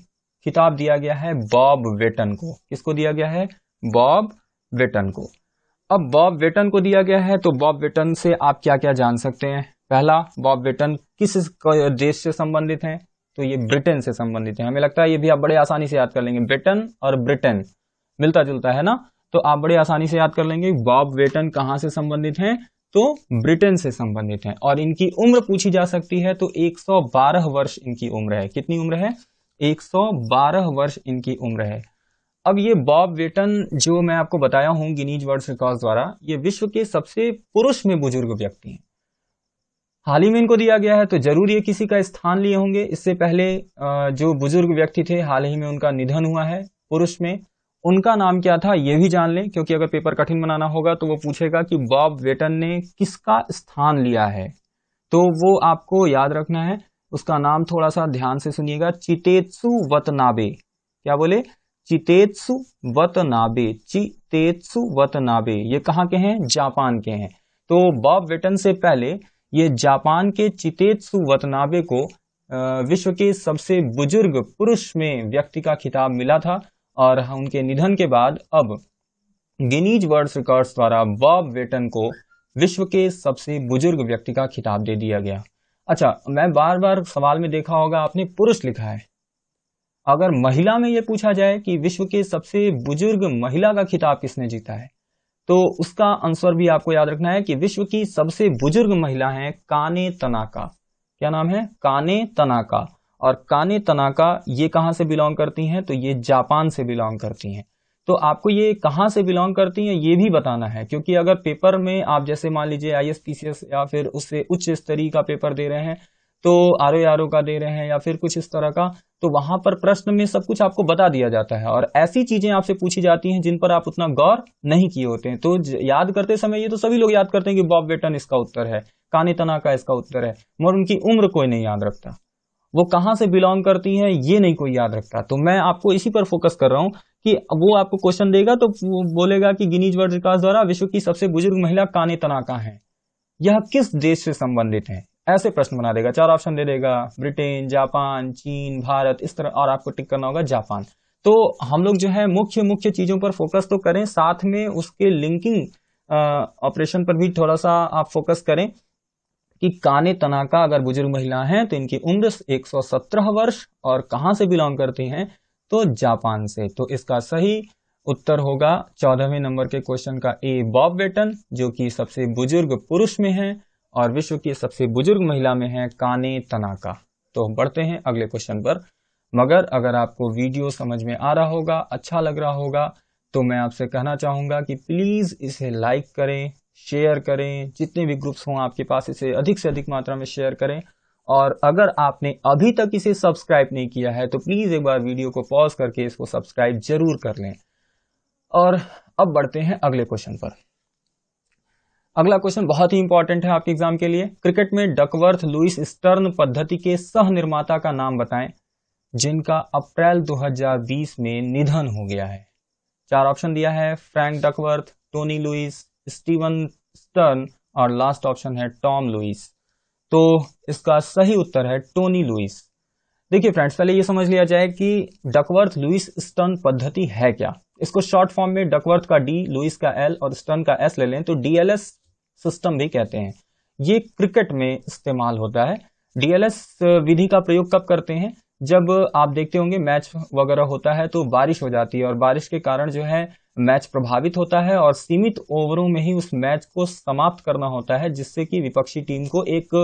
खिताब दिया गया है बॉब वेटन को। किसको दिया गया है? बॉब वेटन को। अब बॉब वेटन को दिया गया है तो बॉब वेटन से आप क्या क्या जान सकते हैं? पहला, बॉब वेटन किस देश से संबंधित हैं? तो ये ब्रिटेन से संबंधित है। हमें लगता है ये भी आप बड़े आसानी से याद कर लेंगे, ब्रिटेन और ब्रिटेन मिलता जुलता है ना, तो आप बड़े आसानी से याद कर लेंगे। बॉब वेटन कहां से संबंधित हैं? तो ब्रिटेन से संबंधित हैं। और इनकी उम्र पूछी जा सकती है तो 112 वर्ष इनकी उम्र है। कितनी उम्र है? 112 वर्ष इनकी उम्र है। अब ये बॉब वेटन जो मैं आपको बताया हूं गिनीज वर्ल्ड रिकॉर्ड्स द्वारा, ये विश्व के सबसे पुरुष में बुजुर्ग व्यक्ति हैं। हाल ही में इनको दिया गया है तो जरूर ये किसी का स्थान लिए होंगे। इससे पहले जो बुजुर्ग व्यक्ति थे हाल ही में उनका निधन हुआ है पुरुष में। उनका नाम क्या था ये भी जान लें, क्योंकि अगर पेपर कठिन बनाना होगा तो वो पूछेगा कि बॉब वेटन ने किसका स्थान लिया है, तो वो आपको याद रखना है। उसका नाम थोड़ा सा ध्यान से सुनिएगा, चितेत्सु वतनाबे। क्या बोले? Chitetsu Watanabe. चितेत्सु वतनाबे ये कहाँ के हैं? जापान के हैं। तो बॉब वेटन से पहले ये जापान के चितेत्सु वतनाबे को विश्व के सबसे बुजुर्ग पुरुष में व्यक्ति का खिताब मिला था, और उनके निधन के बाद अब गिनीज वर्ल्ड रिकॉर्ड्स द्वारा बॉब वेटन को विश्व के सबसे बुजुर्ग व्यक्ति का खिताब दे दिया गया। अच्छा, मैं बार बार सवाल में देखा होगा आपने पुरुष लिखा है। अगर महिला में यह पूछा जाए कि विश्व के सबसे बुजुर्ग महिला का खिताब किसने जीता है, तो उसका आंसर भी आपको याद रखना है कि विश्व की सबसे बुजुर्ग महिला है काने तनाका। क्या नाम है? काने तनाका। और काने तनाका ये कहां से बिलोंग करती हैं? तो ये जापान से बिलोंग करती हैं। तो आपको ये कहां से बिलोंग करती हैं ये भी बताना है, क्योंकि अगर पेपर में आप जैसे मान लीजिए ISPCS या फिर उससे उच्च स्तरीय का पेपर दे रहे हैं, तो RO का दे रहे हैं या फिर कुछ इस तरह का, तो वहां पर प्रश्न में सब कुछ आपको बता दिया जाता है और ऐसी चीजें आपसे पूछी जाती हैं जिन पर आप उतना गौर नहीं किए होते हैं। तो याद करते समय ये तो सभी लोग याद करते हैं कि बॉब वेटन इसका उत्तर है, काने तनाका इसका उत्तर है, मगर उनकी उम्र कोई नहीं याद रखता, वो कहां से बिलोंग करती हैं ये नहीं कोई याद रखता। तो मैं आपको इसी पर फोकस कर रहा हूं कि वो आपको क्वेश्चन देगा तो बोलेगा कि गिनीज वर्ल्ड रिकॉर्ड्स द्वारा विश्व की सबसे बुजुर्ग महिला काने तनाका है, यह किस देश से संबंधित है, ऐसे प्रश्न बना देगा। 4 ऑप्शन दे देगा, ब्रिटेन, जापान, चीन, भारत, इस तरह, और आपको टिक करना होगा जापान। तो हम लोग जो है मुख्य मुख्य चीजों पर फोकस तो करें, साथ में उसके लिंकिंग ऑपरेशन पर भी थोड़ा सा आप फोकस करें कि काने तनाका अगर बुजुर्ग महिला हैं तो इनकी उम्र 117 वर्ष और कहां से बिलोंग करती हैं? तो जापान से। तो इसका सही उत्तर होगा 14वें नंबर के क्वेश्चन का ए, बॉब वेटन, जो कि सबसे बुजुर्ग पुरुष में है और विश्व की सबसे बुजुर्ग महिला में है काने तनाका। तो बढ़ते हैं अगले क्वेश्चन पर। मगर अगर आपको वीडियो समझ में आ रहा होगा, अच्छा लग रहा होगा, तो मैं आपसे कहना चाहूंगा कि प्लीज इसे लाइक करें, शेयर करें, जितने भी ग्रुप्स हों आपके पास इसे अधिक से अधिक मात्रा में शेयर करें। और अगर आपने अभी तक इसे सब्सक्राइब नहीं किया है तो प्लीज एक बार वीडियो को पॉज करके इसको सब्सक्राइब जरूर कर लें। और अब बढ़ते हैं अगले क्वेश्चन पर। अगला क्वेश्चन बहुत ही इंपॉर्टेंट है आपके एग्जाम के लिए। क्रिकेट में डकवर्थ लुईस स्टर्न पद्धति के सह निर्माता का नाम बताएं जिनका अप्रैल 2020 में निधन हो गया है। 4 ऑप्शन दिया है, Frank Duckworth, Tony Lewis, Steven Stern और लास्ट ऑप्शन है टॉम लुईस। तो इसका सही उत्तर है टोनी लुईस। देखिए फ्रेंड्स, पहले ये समझ लिया जाए कि डकवर्थ लुईस स्टर्न पद्धति है क्या। इसको शॉर्ट फॉर्म में डकवर्थ का डी, लुईस का एल और स्टर्न का एस ले लें तो डीएलएस सिस्टम भी कहते हैं। ये क्रिकेट में इस्तेमाल होता है। डीएलएस विधि का प्रयोग कब करते हैं, जब आप देखते होंगे मैच वगैरह होता है तो बारिश हो जाती है और बारिश के कारण जो है मैच प्रभावित होता है और सीमित ओवरों में ही उस मैच को समाप्त करना होता है, जिससे कि विपक्षी टीम को एक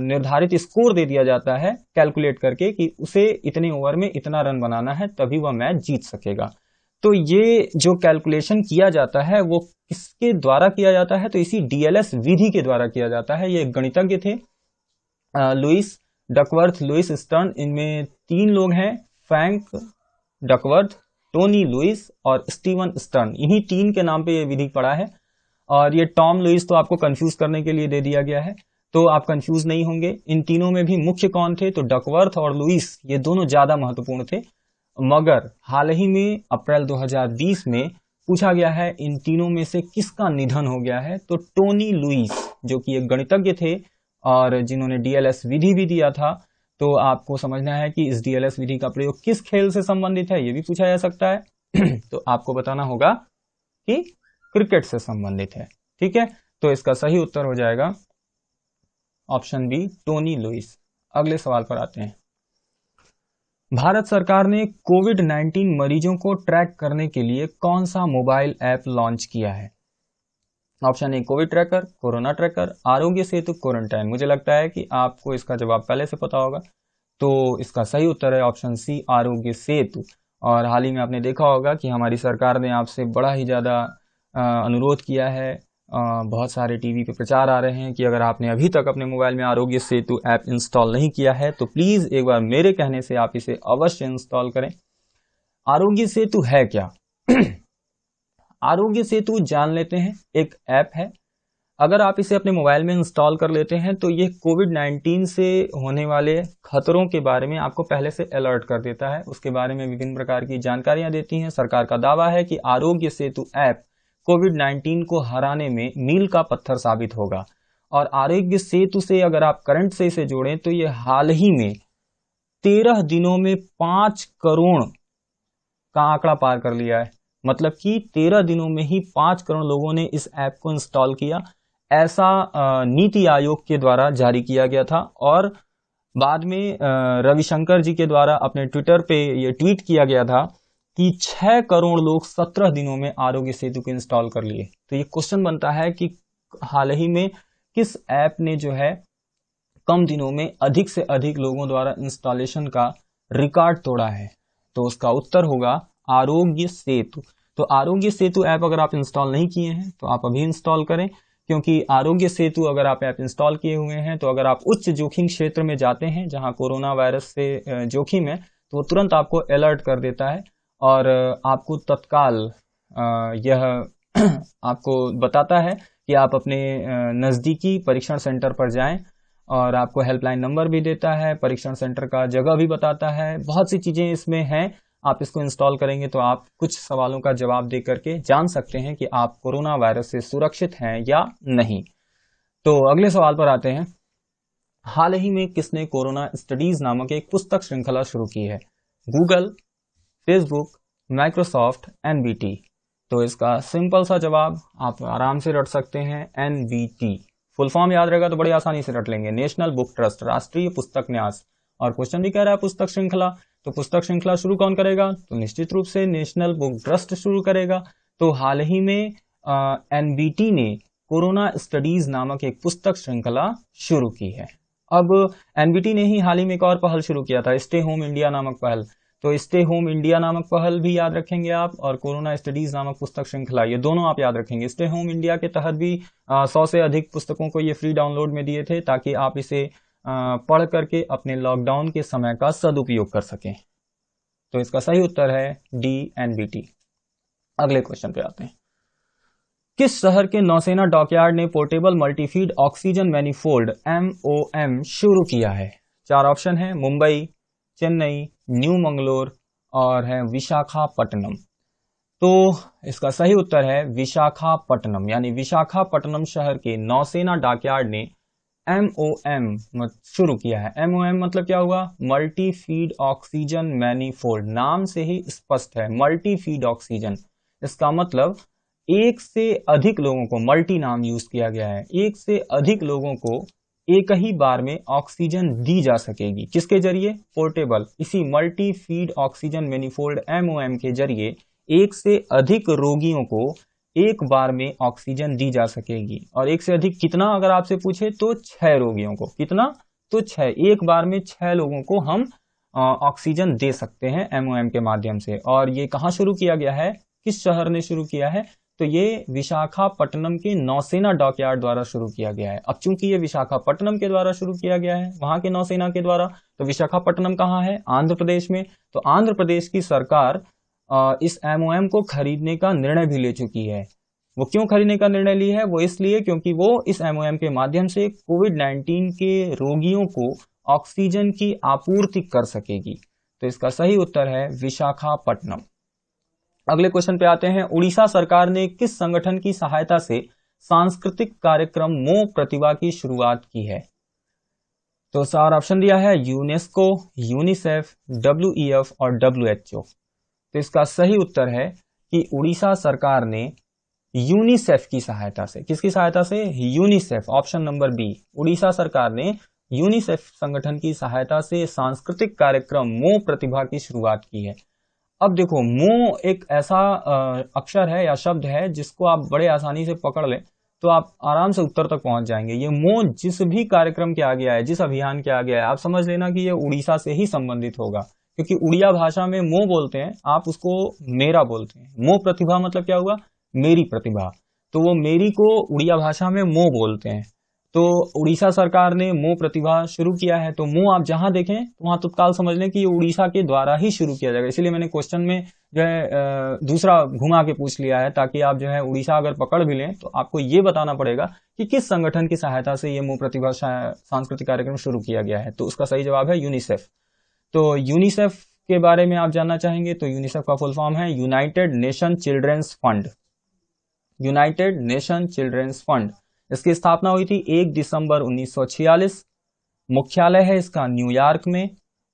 निर्धारित स्कोर दे दिया जाता है कैलकुलेट करके कि उसे इतने ओवर में इतना रन बनाना है तभी वह मैच जीत सकेगा। तो ये जो कैलकुलेशन किया जाता है वो किसके द्वारा किया जाता है, तो इसी डीएलएस विधि के द्वारा किया जाता है। ये गणितज्ञ थे लुईस डकवर्थ लुईस स्टर्न। इनमें 3 लोग हैं, फ्रैंक डकवर्थ, टोनी लुईस और स्टीवन स्टर्न। इन्हीं 3 के नाम पे ये विधि पड़ा है। और ये टॉम लुईस तो आपको कंफ्यूज करने के लिए दे दिया गया है, तो आप कंफ्यूज नहीं होंगे। इन तीनों में भी मुख्य कौन थे, तो डकवर्थ और लुईस, ये दोनों ज्यादा महत्वपूर्ण थे। मगर हाल ही में अप्रैल 2020 में पूछा गया है इन तीनों में से किसका निधन हो गया है, तो टोनी लुईस जो कि एक गणितज्ञ थे और जिन्होंने डीएलएस विधि भी दिया था। तो आपको समझना है कि इस डीएलएस विधि का प्रयोग किस खेल से संबंधित है, ये भी पूछा जा सकता है। तो आपको बताना होगा कि क्रिकेट से संबंधित है। ठीक है, तो इसका सही उत्तर हो जाएगा ऑप्शन बी, टोनी लुईस। अगले सवाल पर आते हैं। भारत सरकार ने कोविड-19 मरीजों को ट्रैक करने के लिए कौन सा मोबाइल ऐप लॉन्च किया है। Option A Covid tracker, corona tracker, Aarogya Setu, quarantine. मुझे लगता है कि आपको इसका जवाब पहले से पता होगा, तो इसका सही उत्तर है ऑप्शन सी, आरोग्य सेतु। और हाल ही में आपने देखा होगा कि हमारी सरकार ने आपसे बड़ा ही ज्यादा अनुरोध किया है। बहुत सारे टीवी पे प्रचार आ रहे हैं कि अगर आपने अभी तक अपने मोबाइल में आरोग्य सेतु ऐप इंस्टॉल नहीं किया है तो प्लीज एक बार मेरे कहने से आप इसे अवश्य इंस्टॉल करें। आरोग्य सेतु है क्या? आरोग्य सेतु जान लेते हैं, एक ऐप है। अगर आप इसे अपने मोबाइल में इंस्टॉल कर लेते हैं तो ये कोविड-19 से होने वाले खतरों के बारे में आपको पहले से अलर्ट कर देता है। उसके बारे में विभिन्न प्रकार की जानकारियां देती हैं। सरकार का दावा है कि आरोग्य सेतु ऐप कोविड-19 को हराने में मील का पत्थर साबित होगा। और आरोग्य सेतु से अगर आप करंट से इसे जोड़ें तो ये हाल ही में 13 दिनों में 5 करोड़ का आंकड़ा पार कर लिया है। मतलब कि 13 दिनों में ही 5 करोड़ लोगों ने इस ऐप को इंस्टॉल किया। ऐसा नीति आयोग के द्वारा जारी किया गया था। और बाद में रविशंकर जी के द्वारा अपने ट्विटर पे ये ट्वीट किया गया था कि 6 करोड़ लोग 17 दिनों में आरोग्य सेतु को इंस्टॉल कर लिए। तो ये क्वेश्चन बनता है कि हाल ही में किस ऐप ने जो है कम दिनों में अधिक से अधिक लोगों द्वारा इंस्टॉलेशन का रिकॉर्ड तोड़ा है। तो उसका उत्तर होगा आरोग्य सेतु। तो आरोग्य सेतु ऐप अगर आप इंस्टॉल नहीं किए हैं तो आप अभी इंस्टॉल करें, क्योंकि आरोग्य सेतु अगर आप ऐप इंस्टॉल किए हुए हैं तो अगर आप उच्च जोखिम क्षेत्र में जाते हैं जहां कोरोना वायरस से जोखिम है तो वो तुरंत आपको अलर्ट कर देता है और आपको तत्काल यह आपको बताता है कि आप अपने नजदीकी परीक्षण सेंटर पर जाएं। और आपको हेल्पलाइन नंबर भी देता है, परीक्षण सेंटर का जगह भी बताता है। बहुत सी चीजें इसमें हैं। आप इसको इंस्टॉल करेंगे तो आप कुछ सवालों का जवाब दे करके जान सकते हैं कि आप कोरोना वायरस से सुरक्षित हैं या नहीं। तो अगले सवाल पर आते हैं। हाल ही में किसने कोरोना स्टडीज नामक एक पुस्तक श्रृंखला शुरू की है? Google, Facebook, Microsoft, NBT. तो इसका सिंपल सा जवाब आप आराम से रट सकते हैं, एनबीटी। फुल फॉर्म याद रहेगा तो बड़ी आसानी से रट लेंगे, नेशनल बुक ट्रस्ट, राष्ट्रीय पुस्तक न्यास। और क्वेश्चन भी कह रहा है पुस्तक श्रृंखला, तो पुस्तक श्रृंखला शुरू कौन करेगा? तो निश्चित रूप से नेशनल बुक ट्रस्ट शुरू करेगा। तो हाल ही में एनबीटी ने कोरोना स्टडीज नामक एक पुस्तक श्रृंखला शुरू की है। अब एनबीटी ने ही हाल ही में एक और पहल शुरू किया था, स्टे होम इंडिया नामक पहल। तो स्टे होम इंडिया नामक पहल भी याद रखेंगे आप, और कोरोना स्टडीज नामक पुस्तक श्रृंखला, ये दोनों आप याद रखेंगे। स्टे होम इंडिया के तहत भी 100 से अधिक पुस्तकों को ये फ्री डाउनलोड में दिए थे, ताकि आप इसे पढ़ करके अपने लॉकडाउन के समय का सदुपयोग कर सकें। तो इसका सही उत्तर है डी एनबीटी। अगले क्वेश्चन पे आते हैं। किस शहर के नौसेना डॉकयार्ड ने पोर्टेबल मल्टीफीड ऑक्सीजन मैनिफोल्ड MOM शुरू किया है? 4 ऑप्शन है, मुंबई, चेन्नई, न्यू मंगलोर और है विशाखापट्टनम। तो इसका सही उत्तर है विशाखापट्टनम, यानी विशाखापट्टनम शहर के नौसेना डॉकयार्ड ने MOM शुरू किया है। MOM मतलब क्या हुआ? Multi feed oxygen manifold. नाम से ही स्पष्ट है, मल्टी फीड ऑक्सीजन। इसका मतलब एक से अधिक लोगों को, मल्टी नाम यूज किया गया है, एक से अधिक लोगों को एक ही बार में ऑक्सीजन दी जा सकेगी। किसके जरिए? पोर्टेबल, इसी multi feed oxygen manifold MOM के जरिए एक से अधिक रोगियों को एक बार में ऑक्सीजन दी जा सकेगी। और एक से अधिक कितना, अगर आपसे पूछे तो 6 रोगियों को। कितना? तो 6। एक बार में 6 लोगों को हम ऑक्सीजन दे सकते हैं MOM के माध्यम से। और ये कहाँ शुरू किया गया है, किस शहर ने शुरू किया है? तो ये विशाखापट्टनम के नौसेना डॉकयार्ड द्वारा शुरू किया गया है। अब चूंकि ये विशाखापट्टनम के द्वारा शुरू किया गया है, वहां के नौसेना के द्वारा, तो विशाखापट्टनम कहाँ है? आंध्र प्रदेश में। तो आंध्र प्रदेश की सरकार इस MOM को खरीदने का निर्णय भी ले चुकी है। वो क्यों खरीदने का निर्णय ली है? वो इसलिए क्योंकि वो इस MOM के माध्यम से कोविड-19 के रोगियों को ऑक्सीजन की आपूर्ति कर सकेगी। तो इसका सही उत्तर है विशाखापट्टनम। अगले क्वेश्चन पे आते हैं। उड़ीसा सरकार ने किस संगठन की सहायता से सांस्कृतिक कार्यक्रम मो प्रतिभा की शुरुआत की है? तो 4 ऑप्शन दिया है, यूनेस्को, यूनिसेफ, WEF और WHO। तो इसका सही उत्तर है कि उड़ीसा सरकार ने यूनिसेफ की सहायता से, किसकी सहायता से? UNICEF, option number B. Orissa सरकार ने यूनिसेफ संगठन की सहायता से सांस्कृतिक कार्यक्रम मो प्रतिभा की शुरुआत की है। अब देखो, मो एक ऐसा अक्षर है या शब्द है जिसको आप बड़े आसानी से पकड़ लें तो आप आराम से उत्तर तक पहुंच जाएंगे। ये मो जिस भी कार्यक्रम के आ गया है, जिस अभियान के आ गया है, आप समझ लेना कि ये उड़ीसा से ही संबंधित होगा, क्योंकि उड़िया भाषा में मो बोलते हैं, आप उसको मेरा बोलते हैं। मो प्रतिभा मतलब क्या हुआ? मेरी प्रतिभा। तो वो मेरी को उड़िया भाषा में मो बोलते हैं। तो उड़ीसा सरकार ने मो प्रतिभा शुरू किया है। तो मो आप जहां देखें तो वहां तत्काल समझ लें कि ये उड़ीसा के द्वारा ही शुरू किया जाएगा। इसीलिए मैंने क्वेश्चन में जो है दूसरा घुमा के पूछ लिया है, ताकि आप जो है उड़ीसा अगर पकड़ भी लें तो आपको ये बताना पड़ेगा कि किस संगठन की सहायता से ये मो प्रतिभा सांस्कृतिक कार्यक्रम शुरू किया गया है। तो उसका सही जवाब है यूनिसेफ। तो यूनिसेफ के बारे में आप जानना चाहेंगे तो यूनिसेफ का फुल फॉर्म है United Nation children's fund. United Nation children's fund, इसकी स्थापना हुई थी 1 दिसंबर 1946। मुख्यालय है इसका न्यूयॉर्क में।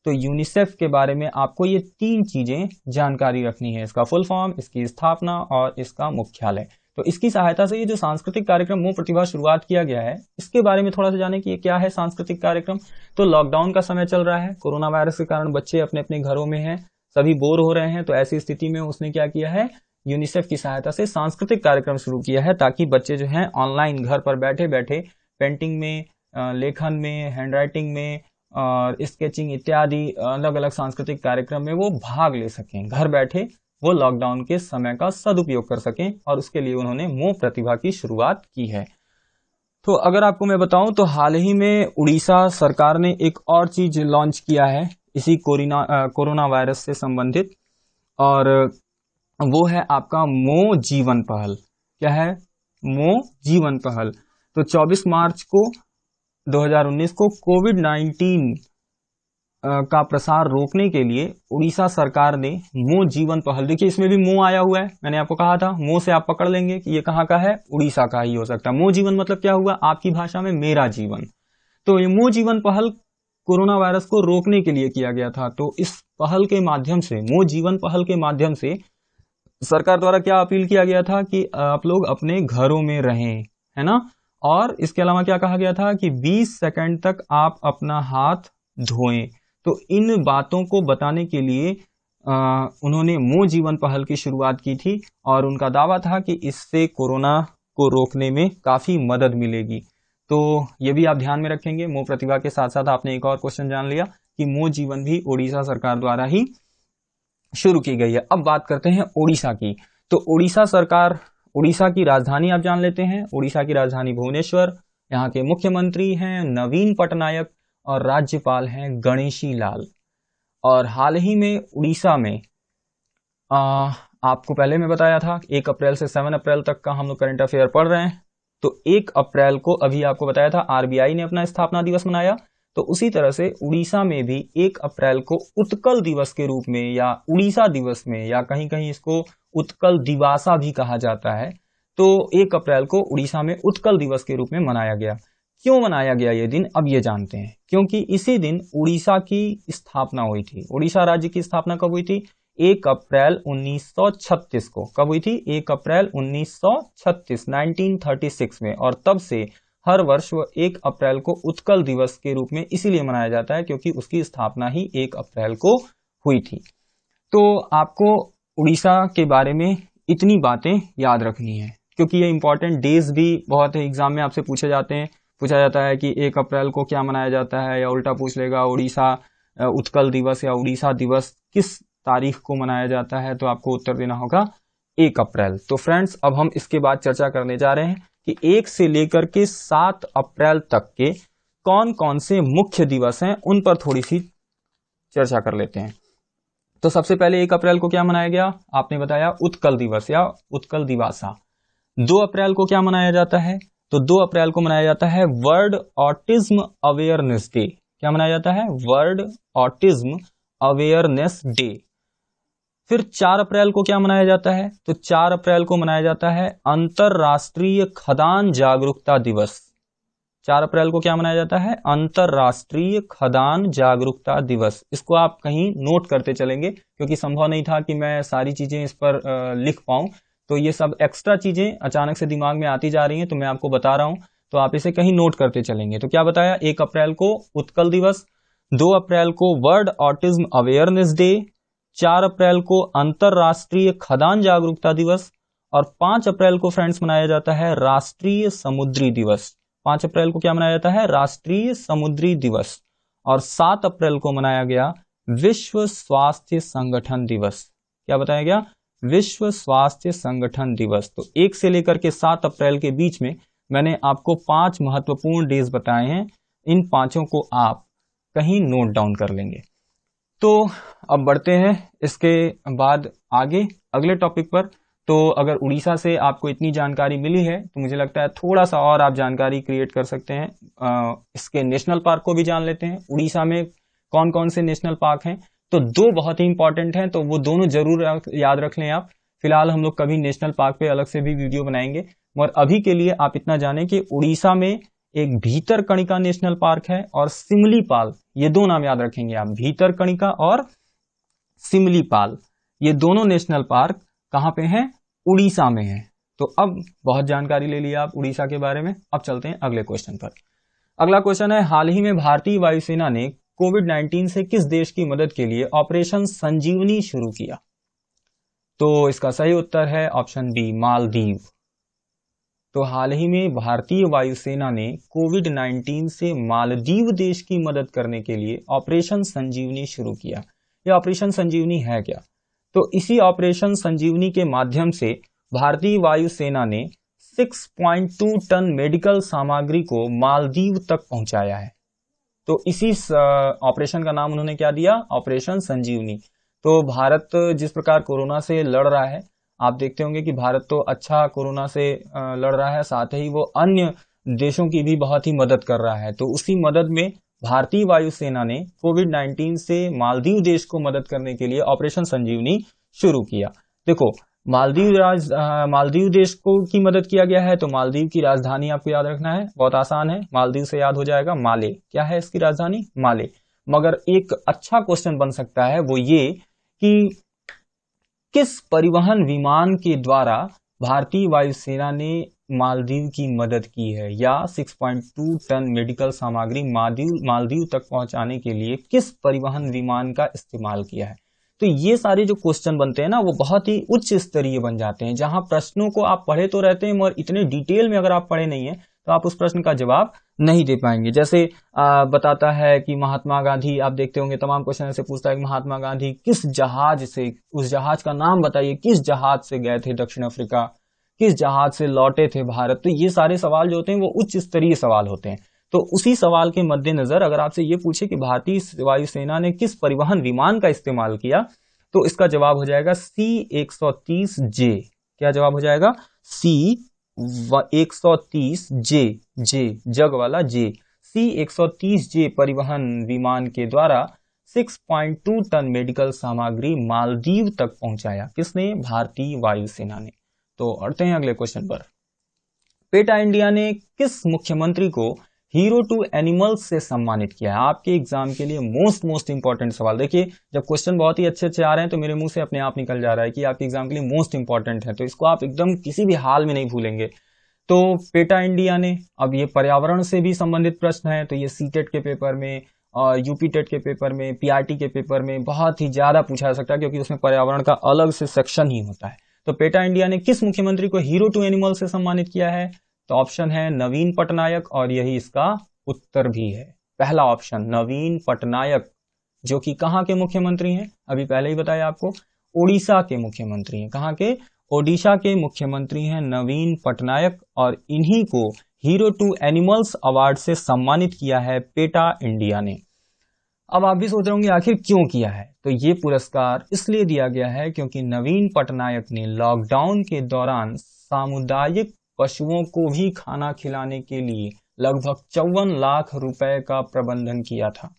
तो यूनिसेफ के बारे में आपको ये 3 चीजें जानकारी रखनी है, इसका फुल फॉर्म, इसकी स्थापना और इसका मुख्यालय। तो इसकी सहायता से ये जो सांस्कृतिक कार्यक्रम मो प्रतिभा शुरुआत किया गया है, इसके बारे में थोड़ा सा जाने कि ये क्या है सांस्कृतिक कार्यक्रम। तो लॉकडाउन का समय चल रहा है, कोरोना वायरस के कारण बच्चे अपने अपने घरों में हैं, सभी बोर हो रहे हैं। तो ऐसी स्थिति में उसने क्या किया है, यूनिसेफ की सहायता से सांस्कृतिक कार्यक्रम शुरू किया है, ताकि बच्चे जो हैं ऑनलाइन घर पर बैठे बैठे पेंटिंग में, लेखन में, हैंडराइटिंग में और स्केचिंग इत्यादि अलग अलग सांस्कृतिक कार्यक्रम में वो भाग ले सकें। घर बैठे वो लॉकडाउन के समय का सदुपयोग कर सकें, और उसके लिए उन्होंने मो प्रतिभा की शुरुआत की है। तो अगर आपको मैं बताऊं तो हाल ही में उड़ीसा सरकार ने एक और चीज लॉन्च किया है इसी कोरोना वायरस से संबंधित, और वो है आपका मो जीवन पहल। क्या है? मो जीवन पहल। तो 24 मार्च को 2019 को कोविड-19 का प्रसार रोकने के लिए उड़ीसा सरकार ने मो जीवन पहल, देखिए इसमें भी मो आया हुआ है, मैंने आपको कहा था मो से आप पकड़ लेंगे कि ये कहाँ का है, उड़ीसा का ही हो सकता है। मो जीवन मतलब क्या हुआ आपकी भाषा में? मेरा जीवन। तो ये मो जीवन पहल कोरोना वायरस को रोकने के लिए किया गया था। तो इस पहल के माध्यम से, मो जीवन पहल के माध्यम से सरकार द्वारा क्या अपील किया गया था कि आप लोग अपने घरों में रहें, है ना। और इसके अलावा क्या कहा गया था कि 20 सेकंड तक आप अपना हाथ धोएं। तो इन बातों को बताने के लिए उन्होंने मो जीवन पहल की शुरुआत की थी, और उनका दावा था कि इससे कोरोना को रोकने में काफी मदद मिलेगी। तो ये भी आप ध्यान में रखेंगे। मोह प्रतिभा के साथ साथ आपने एक और क्वेश्चन जान लिया कि मोह जीवन भी उड़ीसा सरकार द्वारा ही शुरू की गई है। अब बात करते हैं उड़ीसा की। तो उड़ीसा सरकार, उड़ीसा की राजधानी आप जान लेते हैं। उड़ीसा की राजधानी भुवनेश्वर। यहाँ के मुख्यमंत्री हैं नवीन पटनायक और राज्यपाल हैं गणेशी लाल। और हाल ही में उड़ीसा में आपको पहले मैं बताया था 1 अप्रैल से 7 अप्रैल तक का हम लोग करंट अफेयर पढ़ रहे हैं। तो 1 अप्रैल को अभी आपको बताया था आरबीआई ने अपना स्थापना दिवस मनाया। तो उसी तरह से उड़ीसा में भी 1 अप्रैल को उत्कल दिवस के रूप में या उड़ीसा दिवस में या कहीं कहीं इसको उत्कल दिवासा भी कहा जाता है। तो 1 अप्रैल को उड़ीसा में उत्कल दिवस के रूप में मनाया गया। क्यों मनाया गया ये दिन, अब ये जानते हैं। क्योंकि इसी दिन उड़ीसा की स्थापना हुई थी। उड़ीसा राज्य की स्थापना कब हुई थी? 1 अप्रैल 1936 को। कब हुई थी? 1 अप्रैल 1936, 1936 में। और तब से हर वर्ष 1 अप्रैल को उत्कल दिवस के रूप में इसीलिए मनाया जाता है क्योंकि उसकी स्थापना ही 1 अप्रैल को हुई थी। तो आपको उड़ीसा के बारे में इतनी बातें याद रखनी है क्योंकि ये इंपॉर्टेंट डेज भी बहुत एग्जाम में आपसे पूछे जाते हैं। पूछा जाता है कि 1 अप्रैल को क्या मनाया जाता है, या उल्टा पूछ लेगा उड़ीसा उत्कल दिवस या उड़ीसा दिवस किस तारीख को मनाया जाता है। तो आपको उत्तर देना होगा 1 अप्रैल। तो फ्रेंड्स, अब हम इसके बाद चर्चा करने जा रहे हैं कि 1 से लेकर के 7 अप्रैल तक के कौन कौन से मुख्य दिवस हैं, उन पर थोड़ी सी चर्चा कर लेते हैं। तो सबसे पहले 1 अप्रैल को क्या मनाया गया? आपने बताया उत्कल दिवस या उत्कल दिवासा। 2 अप्रैल को क्या मनाया जाता है? तो 2 अप्रैल को मनाया जाता है वर्ल्ड ऑटिज्म अवेयरनेस डे। क्या मनाया जाता है? World autism awareness day. फिर 4 अप्रैल को क्या मनाया जाता है? तो 4 अप्रैल को मनाया जाता है अंतरराष्ट्रीय खदान जागरूकता दिवस। 4 अप्रैल को क्या मनाया जाता है? अंतरराष्ट्रीय खदान जागरूकता दिवस। इसको आप कहीं नोट करते चलेंगे क्योंकि संभव नहीं था कि मैं सारी चीजें इस पर लिख पाऊं। तो ये सब एक्स्ट्रा चीजें अचानक से दिमाग में आती जा रही हैं, तो मैं आपको बता रहा हूं, तो आप इसे कहीं नोट करते चलेंगे। तो क्या बताया? 1 अप्रैल को उत्कल दिवस, 2 अप्रैल को वर्ल्ड ऑटिज्म अवेयरनेस डे, 4 अप्रैल को अंतरराष्ट्रीय खदान जागरूकता दिवस, और 5 अप्रैल को फ्रेंड्स मनाया जाता है राष्ट्रीय समुद्री दिवस। 5 अप्रैल को क्या मनाया जाता है? राष्ट्रीय समुद्री दिवस। और 7 अप्रैल को मनाया गया विश्व स्वास्थ्य संगठन दिवस। क्या बताया गया? विश्व स्वास्थ्य संगठन दिवस। तो 1 से लेकर के 7 अप्रैल के बीच में मैंने आपको 5 महत्वपूर्ण डेज बताए हैं। इन 5 को आप कहीं नोट डाउन कर लेंगे। तो अब बढ़ते हैं इसके बाद आगे अगले टॉपिक पर। तो अगर उड़ीसा से आपको इतनी जानकारी मिली है तो मुझे लगता है थोड़ा सा और आप जानकारी क्रिएट कर सकते हैं। इसके नेशनल पार्क को भी जान लेते हैं। उड़ीसा में कौन कौन से नेशनल पार्क हैं? तो 2 बहुत ही इंपॉर्टेंट हैं, तो वो दोनों जरूर याद रख लें आप। फिलहाल हम लोग कभी नेशनल पार्क पे अलग से भी वीडियो बनाएंगे, मगर अभी के लिए आप इतना जानें कि उड़ीसा में एक भीतरकणिका नेशनल पार्क है और सिमलीपाल, ये 2 नाम याद रखेंगे आप, भीतरकणिका और सिमलीपाल। ये दोनों नेशनल पार्क कहां पे हैं? उड़ीसा में हैं। तो अब बहुत जानकारी ले लिया आप उड़ीसा के बारे में। अब चलते हैं अगले क्वेश्चन पर। अगला क्वेश्चन है, हाल ही में भारतीय वायुसेना ने कोविड-19 से किस देश की मदद के लिए ऑपरेशन संजीवनी शुरू किया? तो इसका सही उत्तर है ऑप्शन बी, मालदीव। तो हाल ही में भारतीय वायुसेना ने कोविड-19 से मालदीव देश की मदद करने के लिए ऑपरेशन संजीवनी शुरू किया। यह ऑपरेशन संजीवनी है क्या? तो इसी ऑपरेशन संजीवनी के माध्यम से भारतीय वायुसेना ने 6.2 टन मेडिकल सामग्री को मालदीव तक पहुंचाया है। तो इसी ऑपरेशन का नाम उन्होंने क्या दिया? ऑपरेशन संजीवनी। तो भारत जिस प्रकार कोरोना से लड़ रहा है, आप देखते होंगे कि भारत तो अच्छा कोरोना से लड़ रहा है, साथ ही वो अन्य देशों की भी बहुत ही मदद कर रहा है। तो उसी मदद में भारतीय वायुसेना ने कोविड-19 से मालदीव देश को मदद करने के लिए ऑपरेशन संजीवनी शुरू किया। देखो, मालदीव देश को की मदद किया गया है, तो मालदीव की राजधानी आपको याद रखना है, बहुत आसान है, मालदीव से याद हो जाएगा माले। क्या है इसकी राजधानी? माले। मगर एक अच्छा क्वेश्चन बन सकता है वो ये कि किस परिवहन विमान के द्वारा भारतीय वायुसेना ने मालदीव की मदद की है, या 6.2 टन मेडिकल सामग्री मालदीव तक पहुंचाने के लिए किस परिवहन विमान का इस्तेमाल किया है? तो ये सारे जो क्वेश्चन बनते हैं ना वो बहुत ही उच्च स्तरीय बन जाते हैं, जहां प्रश्नों को आप पढ़े तो रहते हैं मगर इतने डिटेल में अगर आप पढ़े नहीं है तो आप उस प्रश्न का जवाब नहीं दे पाएंगे। जैसे बताता है कि महात्मा गांधी, आप देखते होंगे तमाम क्वेश्चन ऐसे पूछता है कि महात्मा गांधी किस जहाज से, उस जहाज का नाम बताइए, किस जहाज से गए थे दक्षिण अफ्रीका, किस जहाज से लौटे थे भारत। तो ये सारे सवाल जो होते हैं वो उच्च स्तरीय सवाल होते हैं। तो उसी सवाल के मद्देनजर अगर आपसे ये पूछे कि भारतीय वायुसेना ने किस परिवहन विमान का इस्तेमाल किया, तो इसका जवाब हो जाएगा C-130J। क्या जवाब हो जाएगा? C-130J, जग वाला J। C-130J परिवहन विमान के द्वारा 6.2 टन मेडिकल सामग्री मालदीव तक पहुंचाया। किसने? भारतीय वायुसेना ने। तो बढ़ते हैं अगले क्वेश्चन पर। पेटा इंडिया ने किस मुख्यमंत्री को हीरो टू एनिमल्स से सम्मानित किया है? आपके एग्जाम के लिए मोस्ट इंपॉर्टेंट सवाल। देखिए जब क्वेश्चन बहुत ही अच्छे आ रहे हैं तो मेरे मुंह से अपने आप निकल जा रहा है कि आपके एग्जाम के लिए मोस्ट इंपॉर्टेंट है, तो इसको आप एकदम किसी भी हाल में नहीं भूलेंगे। तो पेटा इंडिया ने, अब ये पर्यावरण से भी संबंधित प्रश्न है, तो ये सीटेट के पेपर में और यूपी टेट के पेपर में, पीआरटी के पेपर में बहुत ही ज्यादा पूछा जा सकता है, क्योंकि उसमें पर्यावरण का अलग से सेक्शन ही होता है। तो पेटा इंडिया ने किस मुख्यमंत्री को हीरो टू एनिमल से सम्मानित किया है? तो ऑप्शन है नवीन पटनायक, और यही इसका उत्तर भी है। पहला ऑप्शन नवीन पटनायक, जो कि कहां के मुख्यमंत्री हैं? अभी पहले ही बताया आपको, ओडिशा के मुख्यमंत्री हैं। कहां के? ओडिशा के मुख्यमंत्री हैं नवीन पटनायक, और इन्हीं को हीरो टू एनिमल्स अवार्ड से सम्मानित किया है पेटा इंडिया ने। अब आप भी सोच रहे होंगे आखिर क्यों किया है? तो ये पुरस्कार इसलिए दिया गया है क्योंकि नवीन पटनायक ने लॉकडाउन के दौरान सामुदायिक पशुओं को भी खाना खिलाने के लिए लगभग 54 लाख रुपए का प्रबंधन किया था।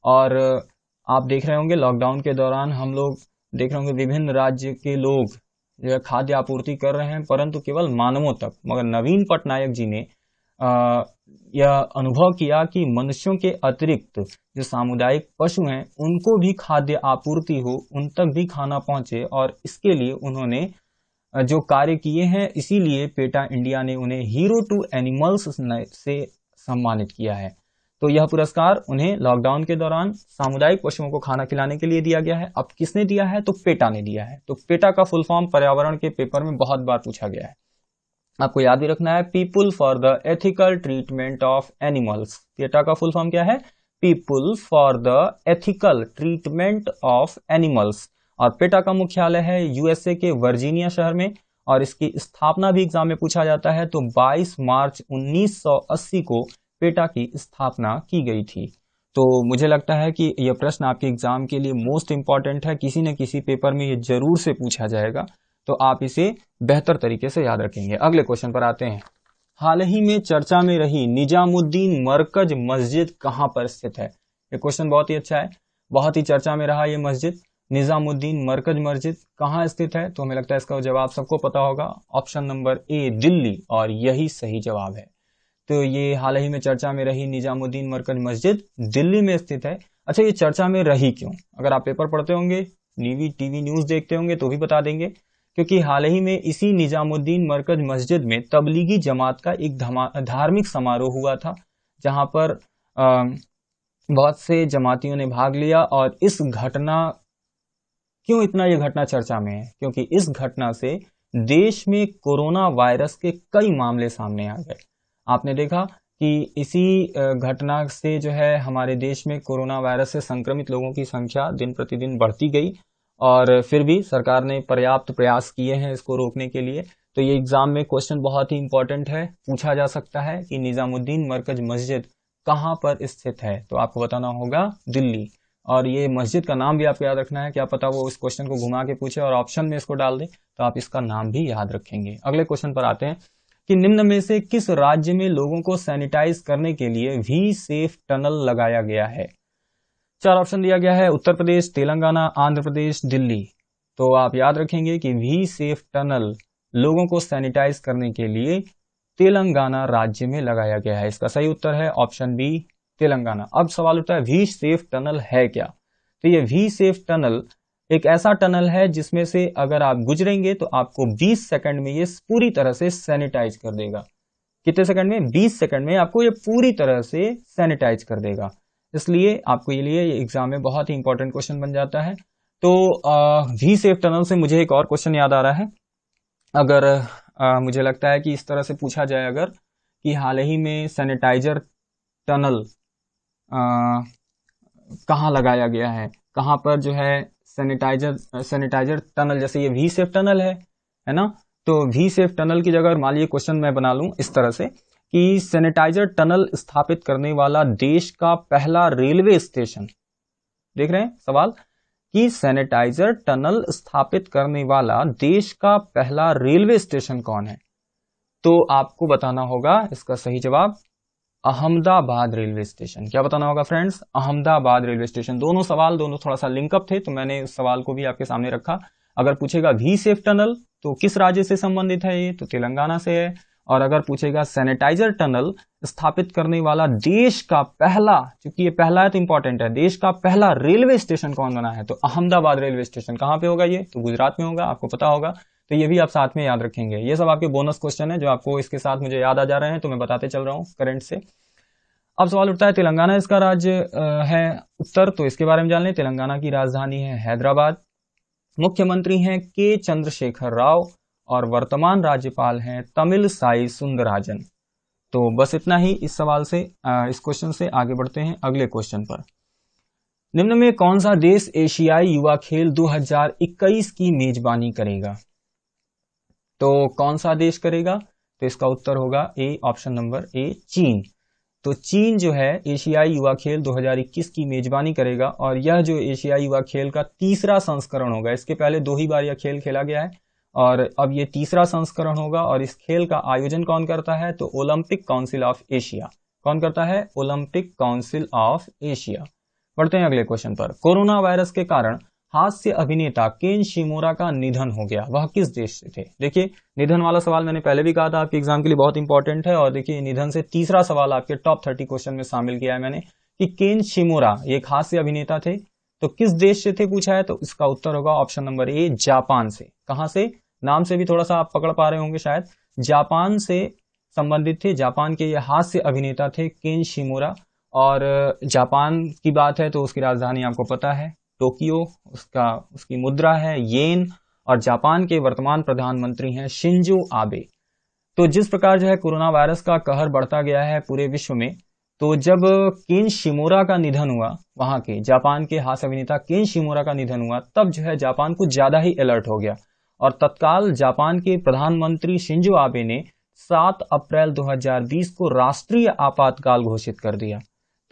और आप देख रहे होंगे लॉकडाउन के दौरान हम लोग देख रहे होंगे विभिन्न राज्य के लोग जो खाद्य आपूर्ति कर रहे हैं, परंतु केवल मानवों तक। मगर नवीन पटनायक जी ने यह अनुभव किया कि मनुष्यों के अतिरिक्त जो सामुदायिक पशु हैं उनको भी खाद्य आपूर्ति हो, उन तक भी खाना पहुंचे, और इसके लिए उन्होंने जो कार्य किए हैं, इसीलिए पेटा इंडिया ने उन्हें हीरो टू एनिमल्स से सम्मानित किया है। तो यह पुरस्कार उन्हें लॉकडाउन के दौरान सामुदायिक पशुओं को खाना खिलाने के लिए दिया गया है। अब किसने दिया है? तो पेटा ने दिया है। तो पेटा का फुल फॉर्म पर्यावरण के पेपर में बहुत बार पूछा गया है, आपको याद भी रखना है, people for the ethical treatment of animals. PETA का फुल फॉर्म क्या है? People for the ethical treatment of animals. और पेटा का मुख्यालय है यूएसए के वर्जीनिया शहर में, और इसकी स्थापना भी एग्जाम में पूछा जाता है। तो 22 मार्च 1980 को पेटा की स्थापना की गई थी। तो मुझे लगता है कि यह प्रश्न आपके एग्जाम के लिए मोस्ट इंपॉर्टेंट है, किसी न किसी पेपर में ये जरूर से पूछा जाएगा, तो आप इसे बेहतर तरीके से याद रखेंगे। अगले क्वेश्चन पर आते हैं। हाल ही में चर्चा में रही निजामुद्दीन मरकज मस्जिद कहां पर स्थित है? ये क्वेश्चन बहुत ही अच्छा है, बहुत ही चर्चा में रहा ये मस्जिद। निजामुद्दीन मरकज मस्जिद कहां स्थित है? तो हमें लगता है इसका जवाब सबको पता होगा, ऑप्शन नंबर ए दिल्ली, और यही सही जवाब है। तो ये हाल ही में चर्चा में रही निजामुद्दीन मरकज मस्जिद दिल्ली में स्थित है। अच्छा, ये चर्चा में रही क्यों? अगर आप पेपर पढ़ते होंगे, टीवी न्यूज देखते होंगे तो भी बता देंगे, क्योंकि हाल ही में इसी निजामुद्दीन मरकज मस्जिद में तबलीगी जमात का एक धार्मिक समारोह हुआ था, जहां पर बहुत से जमातियों ने भाग लिया। और इस घटना, क्यों इतना ये घटना चर्चा में है? क्योंकि इस घटना से देश में कोरोना वायरस के कई मामले सामने आ गए। आपने देखा कि इसी घटना से जो है हमारे देश में कोरोना वायरस से संक्रमित लोगों की संख्या दिन प्रतिदिन बढ़ती गई, और फिर भी सरकार ने पर्याप्त प्रयास किए हैं इसको रोकने के लिए। तो ये एग्जाम में क्वेश्चन बहुत ही इंपॉर्टेंट है, पूछा जा सकता है कि निजामुद्दीन मरकज मस्जिद कहां पर स्थित है? तो आपको बताना होगा दिल्ली। और ये मस्जिद का नाम भी आपको याद रखना है, क्या पता वो इस क्वेश्चन को घुमा के पूछे और ऑप्शन में इसको डाल दे, तो आप इसका नाम भी याद रखेंगे। अगले क्वेश्चन पर आते हैं कि निम्न में से किस राज्य में लोगों को सैनिटाइज करने के लिए वी सेफ टनल लगाया गया है? 4 ऑप्शन दिया गया है, उत्तर प्रदेश, तेलंगाना, आंध्र प्रदेश, दिल्ली। तो आप याद रखेंगे कि वी सेफ टनल लोगों को सैनिटाइज करने के लिए तेलंगाना राज्य में लगाया गया है। इसका सही उत्तर है ऑप्शन बी, तेलंगाना। अब सवाल उठता है वी सेफ टनल है क्या? तो ये वी सेफ टनल एक ऐसा टनल है जिसमें से अगर आप गुजरेंगे तो आपको 20 सेकंड में ये पूरी तरह से सैनिटाइज कर देगा। कितने सेकंड में? 20 सेकंड में आपको ये पूरी तरह से सैनिटाइज कर देगा। इसलिए आपको ये एग्जाम में बहुत ही इंपॉर्टेंट क्वेश्चन बन जाता है। तो वी सेफ टनल से मुझे एक और क्वेश्चन याद आ रहा है। अगर मुझे लगता है कि इस तरह से पूछा जाए अगर कि हाल ही में सैनिटाइजर टनल कहाँ लगाया गया है, कहाँ पर जो है सैनिटाइजर टनल, जैसे ये वी सेफ टनल है ना, तो वी सेफ टनल की जगह मान लीजिए क्वेश्चन मैं बना लूं इस तरह से कि सैनिटाइजर टनल स्थापित करने वाला देश का पहला रेलवे स्टेशन, देख रहे हैं सवाल, कि सैनिटाइजर टनल स्थापित करने वाला देश का पहला रेलवे स्टेशन कौन है? तो आपको बताना होगा इसका सही जवाब अहमदाबाद रेलवे स्टेशन। क्या बताना होगा फ्रेंड्स? Ahmedabad railway station. दोनों सवाल दोनों थोड़ा सा लिंकअप थे, तो मैंने उस सवाल को भी आपके सामने रखा। अगर पूछेगा वी सेफ टनल तो किस राज्य से संबंधित है ये, तो तेलंगाना से है। और अगर पूछेगा सैनिटाइजर टनल स्थापित करने वाला देश का पहला, चूंकि ये पहला है तो इंपॉर्टेंट है, देश का पहला रेलवे स्टेशन कौन बना है, तो अहमदाबाद रेलवे स्टेशन। कहां पे होगा ये? तो गुजरात में होगा, आपको पता होगा। तो ये भी आप साथ में याद रखेंगे। ये सब आपके बोनस क्वेश्चन है जो आपको इसके साथ मुझे याद आ जा रहे हैं, तो मैं बताते चल रहा हूं करंट से। अब सवाल उठता है तेलंगाना इसका राज्य है उत्तर, तो इसके बारे में जान लें। तेलंगाना की राजधानी है हैदराबाद, मुख्यमंत्री हैं के चंद्रशेखर राव और वर्तमान राज्यपाल हैं तमिलसाई सुंदरराजन। तो बस इतना ही इस सवाल से, इस क्वेश्चन से आगे बढ़ते हैं अगले क्वेश्चन पर। निम्न में कौन सा देश एशियाई युवा खेल 2021 की मेजबानी करेगा? तो कौन सा देश करेगा? तो इसका उत्तर होगा ए, ऑप्शन नंबर ए, चीन। तो चीन जो है एशियाई युवा खेल 2021 की मेजबानी करेगा, और यह जो एशियाई युवा खेल का तीसरा संस्करण होगा। इसके पहले 2 ही बार यह खेल खेला गया है और अब ये तीसरा संस्करण होगा। और इस खेल का आयोजन कौन करता है? तो ओलंपिक काउंसिल ऑफ एशिया। कौन करता है? Olympic council of Asia. बढ़ते हैं अगले क्वेश्चन पर। कोरोना वायरस के कारण हास्य अभिनेता केन शिमोरा का निधन हो गया, वह किस देश से थे? देखिए निधन वाला सवाल मैंने पहले भी कहा था आपके एग्जाम के लिए बहुत इंपॉर्टेंट है। और देखिए निधन से तीसरा सवाल आपके टॉप 30 क्वेश्चन में शामिल किया है मैंने कि केन शिमोरा एक हास्य अभिनेता थे, तो किस देश से थे पूछा है, तो इसका उत्तर होगा ऑप्शन नंबर ए, जापान से। कहां से? नाम से भी थोड़ा सा आप पकड़ पा रहे होंगे शायद, जापान से संबंधित थे। जापान के ये हास्य अभिनेता थे केन शिमोरा। और जापान की बात है तो उसकी राजधानी आपको पता है टोक्यो, उसकी मुद्रा है येन, और जापान के वर्तमान प्रधानमंत्री हैं शिंजो आबे। तो जिस प्रकार जो है कोरोना वायरस का कहर बढ़ता गया है पूरे विश्व में, तो जब केन शिमोरा का निधन हुआ, वहां के जापान के हास्य अभिनेता केन शिमोरा का निधन हुआ, तब जो है जापान कुछ ज्यादा ही अलर्ट हो गया और तत्काल जापान के प्रधानमंत्री शिंजो आबे ने 7 अप्रैल 2020 को राष्ट्रीय आपातकाल घोषित कर दिया।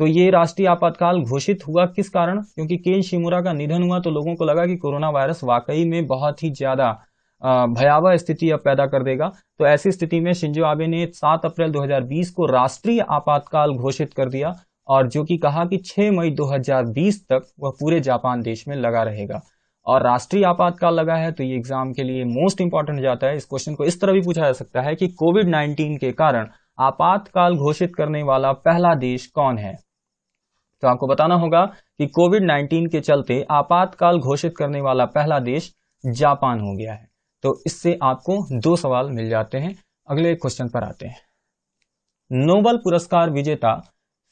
तो ये राष्ट्रीय आपातकाल घोषित हुआ किस कारण? क्योंकि केन शिमोरा का निधन हुआ तो लोगों को लगा कि कोरोना वायरस वाकई में बहुत ही ज्यादा भयावह स्थिति अब पैदा कर देगा। तो ऐसी स्थिति में शिंजो आबे ने 7 अप्रैल 2020 को राष्ट्रीय आपातकाल घोषित कर दिया, और जो कि कहा कि 6 मई 2020 तक वह पूरे जापान देश में लगा रहेगा। और राष्ट्रीय आपातकाल लगा है तो ये एग्जाम के लिए मोस्ट इंपॉर्टेंट जाता है। इस क्वेश्चन को इस तरह भी पूछा जा सकता है कि कोविड-19 के कारण आपातकाल घोषित करने वाला पहला देश कौन है? तो आपको बताना होगा कि कोविड-19 के चलते आपातकाल घोषित करने वाला पहला देश जापान हो गया है। तो इससे आपको 2 सवाल मिल जाते हैं। अगले क्वेश्चन पर आते हैं। नोबेल पुरस्कार विजेता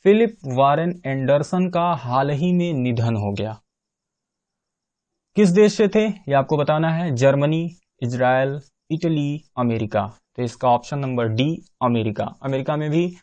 फिलिप वारेन एंडरसन का हाल ही में निधन हो गया। किस देश से थे ये आपको बताना है। Germany, Israel, Italy, America. तो इसका option number D, America. America में भी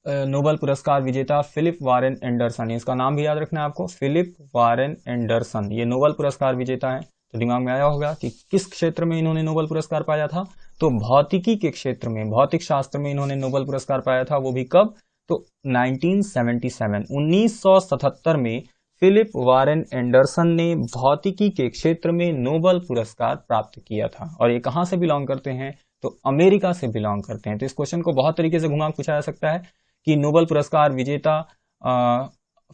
नोबेल पुरस्कार विजेता फिलिप वारेन एंडरसन, इसका नाम भी याद रखना है आपको, फिलिप वारेन एंडरसन, ये नोबेल पुरस्कार विजेता है। तो दिमाग में आया होगा कि किस क्षेत्र में इन्होंने नोबेल पुरस्कार पाया था, तो भौतिकी के क्षेत्र में, भौतिक शास्त्र में इन्होंने नोबेल पुरस्कार पाया था। वो भी कब? तो 1977 में फिलिप वारेन एंडरसन ने भौतिकी के क्षेत्र में नोबेल पुरस्कार प्राप्त किया था। और ये कहां से बिलोंग करते हैं? तो अमेरिका से बिलोंग करते हैं। तो इस क्वेश्चन को बहुत तरीके से घुमा पूछा जा सकता है कि नोबेल पुरस्कार विजेता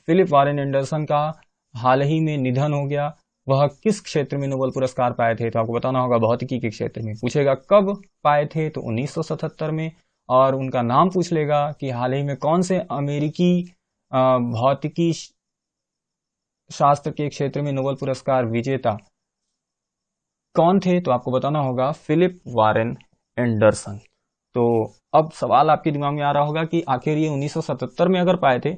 फिलिप वारेन एंडरसन का हाल ही में निधन हो गया, वह किस क्षेत्र में नोबेल पुरस्कार पाए थे? तो आपको बताना होगा भौतिकी के क्षेत्र में। पूछेगा कब पाए थे, तो 1977 में। और उनका नाम पूछ लेगा कि हाल ही में कौन से अमेरिकी भौतिकी शास्त्र के क्षेत्र में नोबेल पुरस्कार विजेता कौन थे, तो आपको बताना होगा फिलिप वारेन एंडरसन। तो अब सवाल आपके दिमाग में आ रहा होगा कि आखिर ये 1977 में अगर पाए थे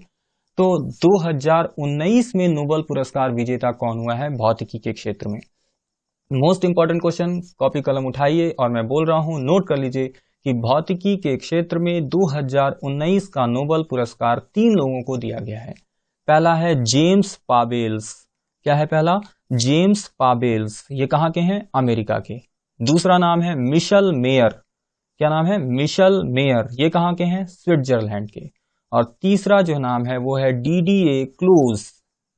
तो 2019 में नोबेल पुरस्कार विजेता कौन हुआ है भौतिकी के क्षेत्र में? मोस्ट इंपॉर्टेंट क्वेश्चन, कॉपी कलम उठाइए और मैं बोल रहा हूं, नोट कर लीजिए कि भौतिकी के क्षेत्र में 2019 का नोबेल पुरस्कार 3 लोगों को दिया गया है। पहला है जेम्स पाबेल्स। क्या है पहला? जेम्स पाबेल्स। ये कहां के हैं? अमेरिका के। दूसरा नाम है मिशेल मेयर। क्या नाम है? Michelle Mayer. ये कहां के हैं? स्विट्जरलैंड के। और तीसरा जो नाम है वो है डीडीए क्लोज।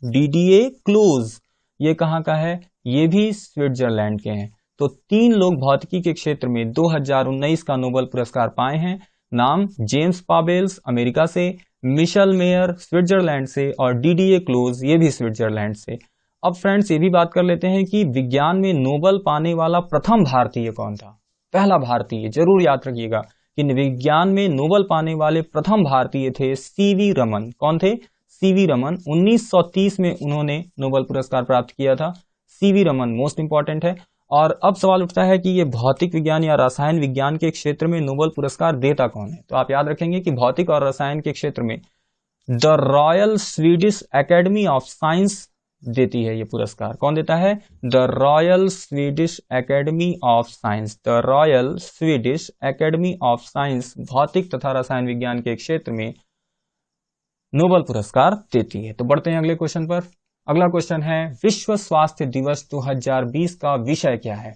डीडीए क्लोज ये कहां का है? ये भी स्विट्जरलैंड के हैं। तो 3 लोग भौतिकी के क्षेत्र में 2019 का नोबेल पुरस्कार पाए हैं। नाम जेम्स पाबेल्स अमेरिका से, मिशेल मेयर स्विट्जरलैंड से और डीडीए क्लोज ये भी स्विट्जरलैंड से। अब फ्रेंड्स ये भी बात कर लेते हैं कि विज्ञान में नोबेल पाने वाला प्रथम भारतीय कौन था? पहला भारतीय, जरूर याद रखिएगा कि विज्ञान में नोबेल पाने वाले प्रथम भारतीय थे सीवी रमन। कौन थे? सीवी रमन। 1930 में उन्होंने नोबेल पुरस्कार प्राप्त किया था। सीवी रमन मोस्ट इंपॉर्टेंट है। और अब सवाल उठता है कि ये भौतिक विज्ञान या रसायन विज्ञान के क्षेत्र में नोबेल पुरस्कार देता कौन है? तो आप याद रखेंगे कि भौतिक और रसायन के क्षेत्र में the royal Swedish academy of science देती है ये पुरस्कार। कौन देता है? The royal Swedish academy of science. The royal Swedish academy of science भौतिक तथा रसायन विज्ञान के क्षेत्र में नोबेल पुरस्कार देती है। तो बढ़ते हैं अगले क्वेश्चन पर। अगला क्वेश्चन है विश्व स्वास्थ्य दिवस 2020 का विषय क्या है?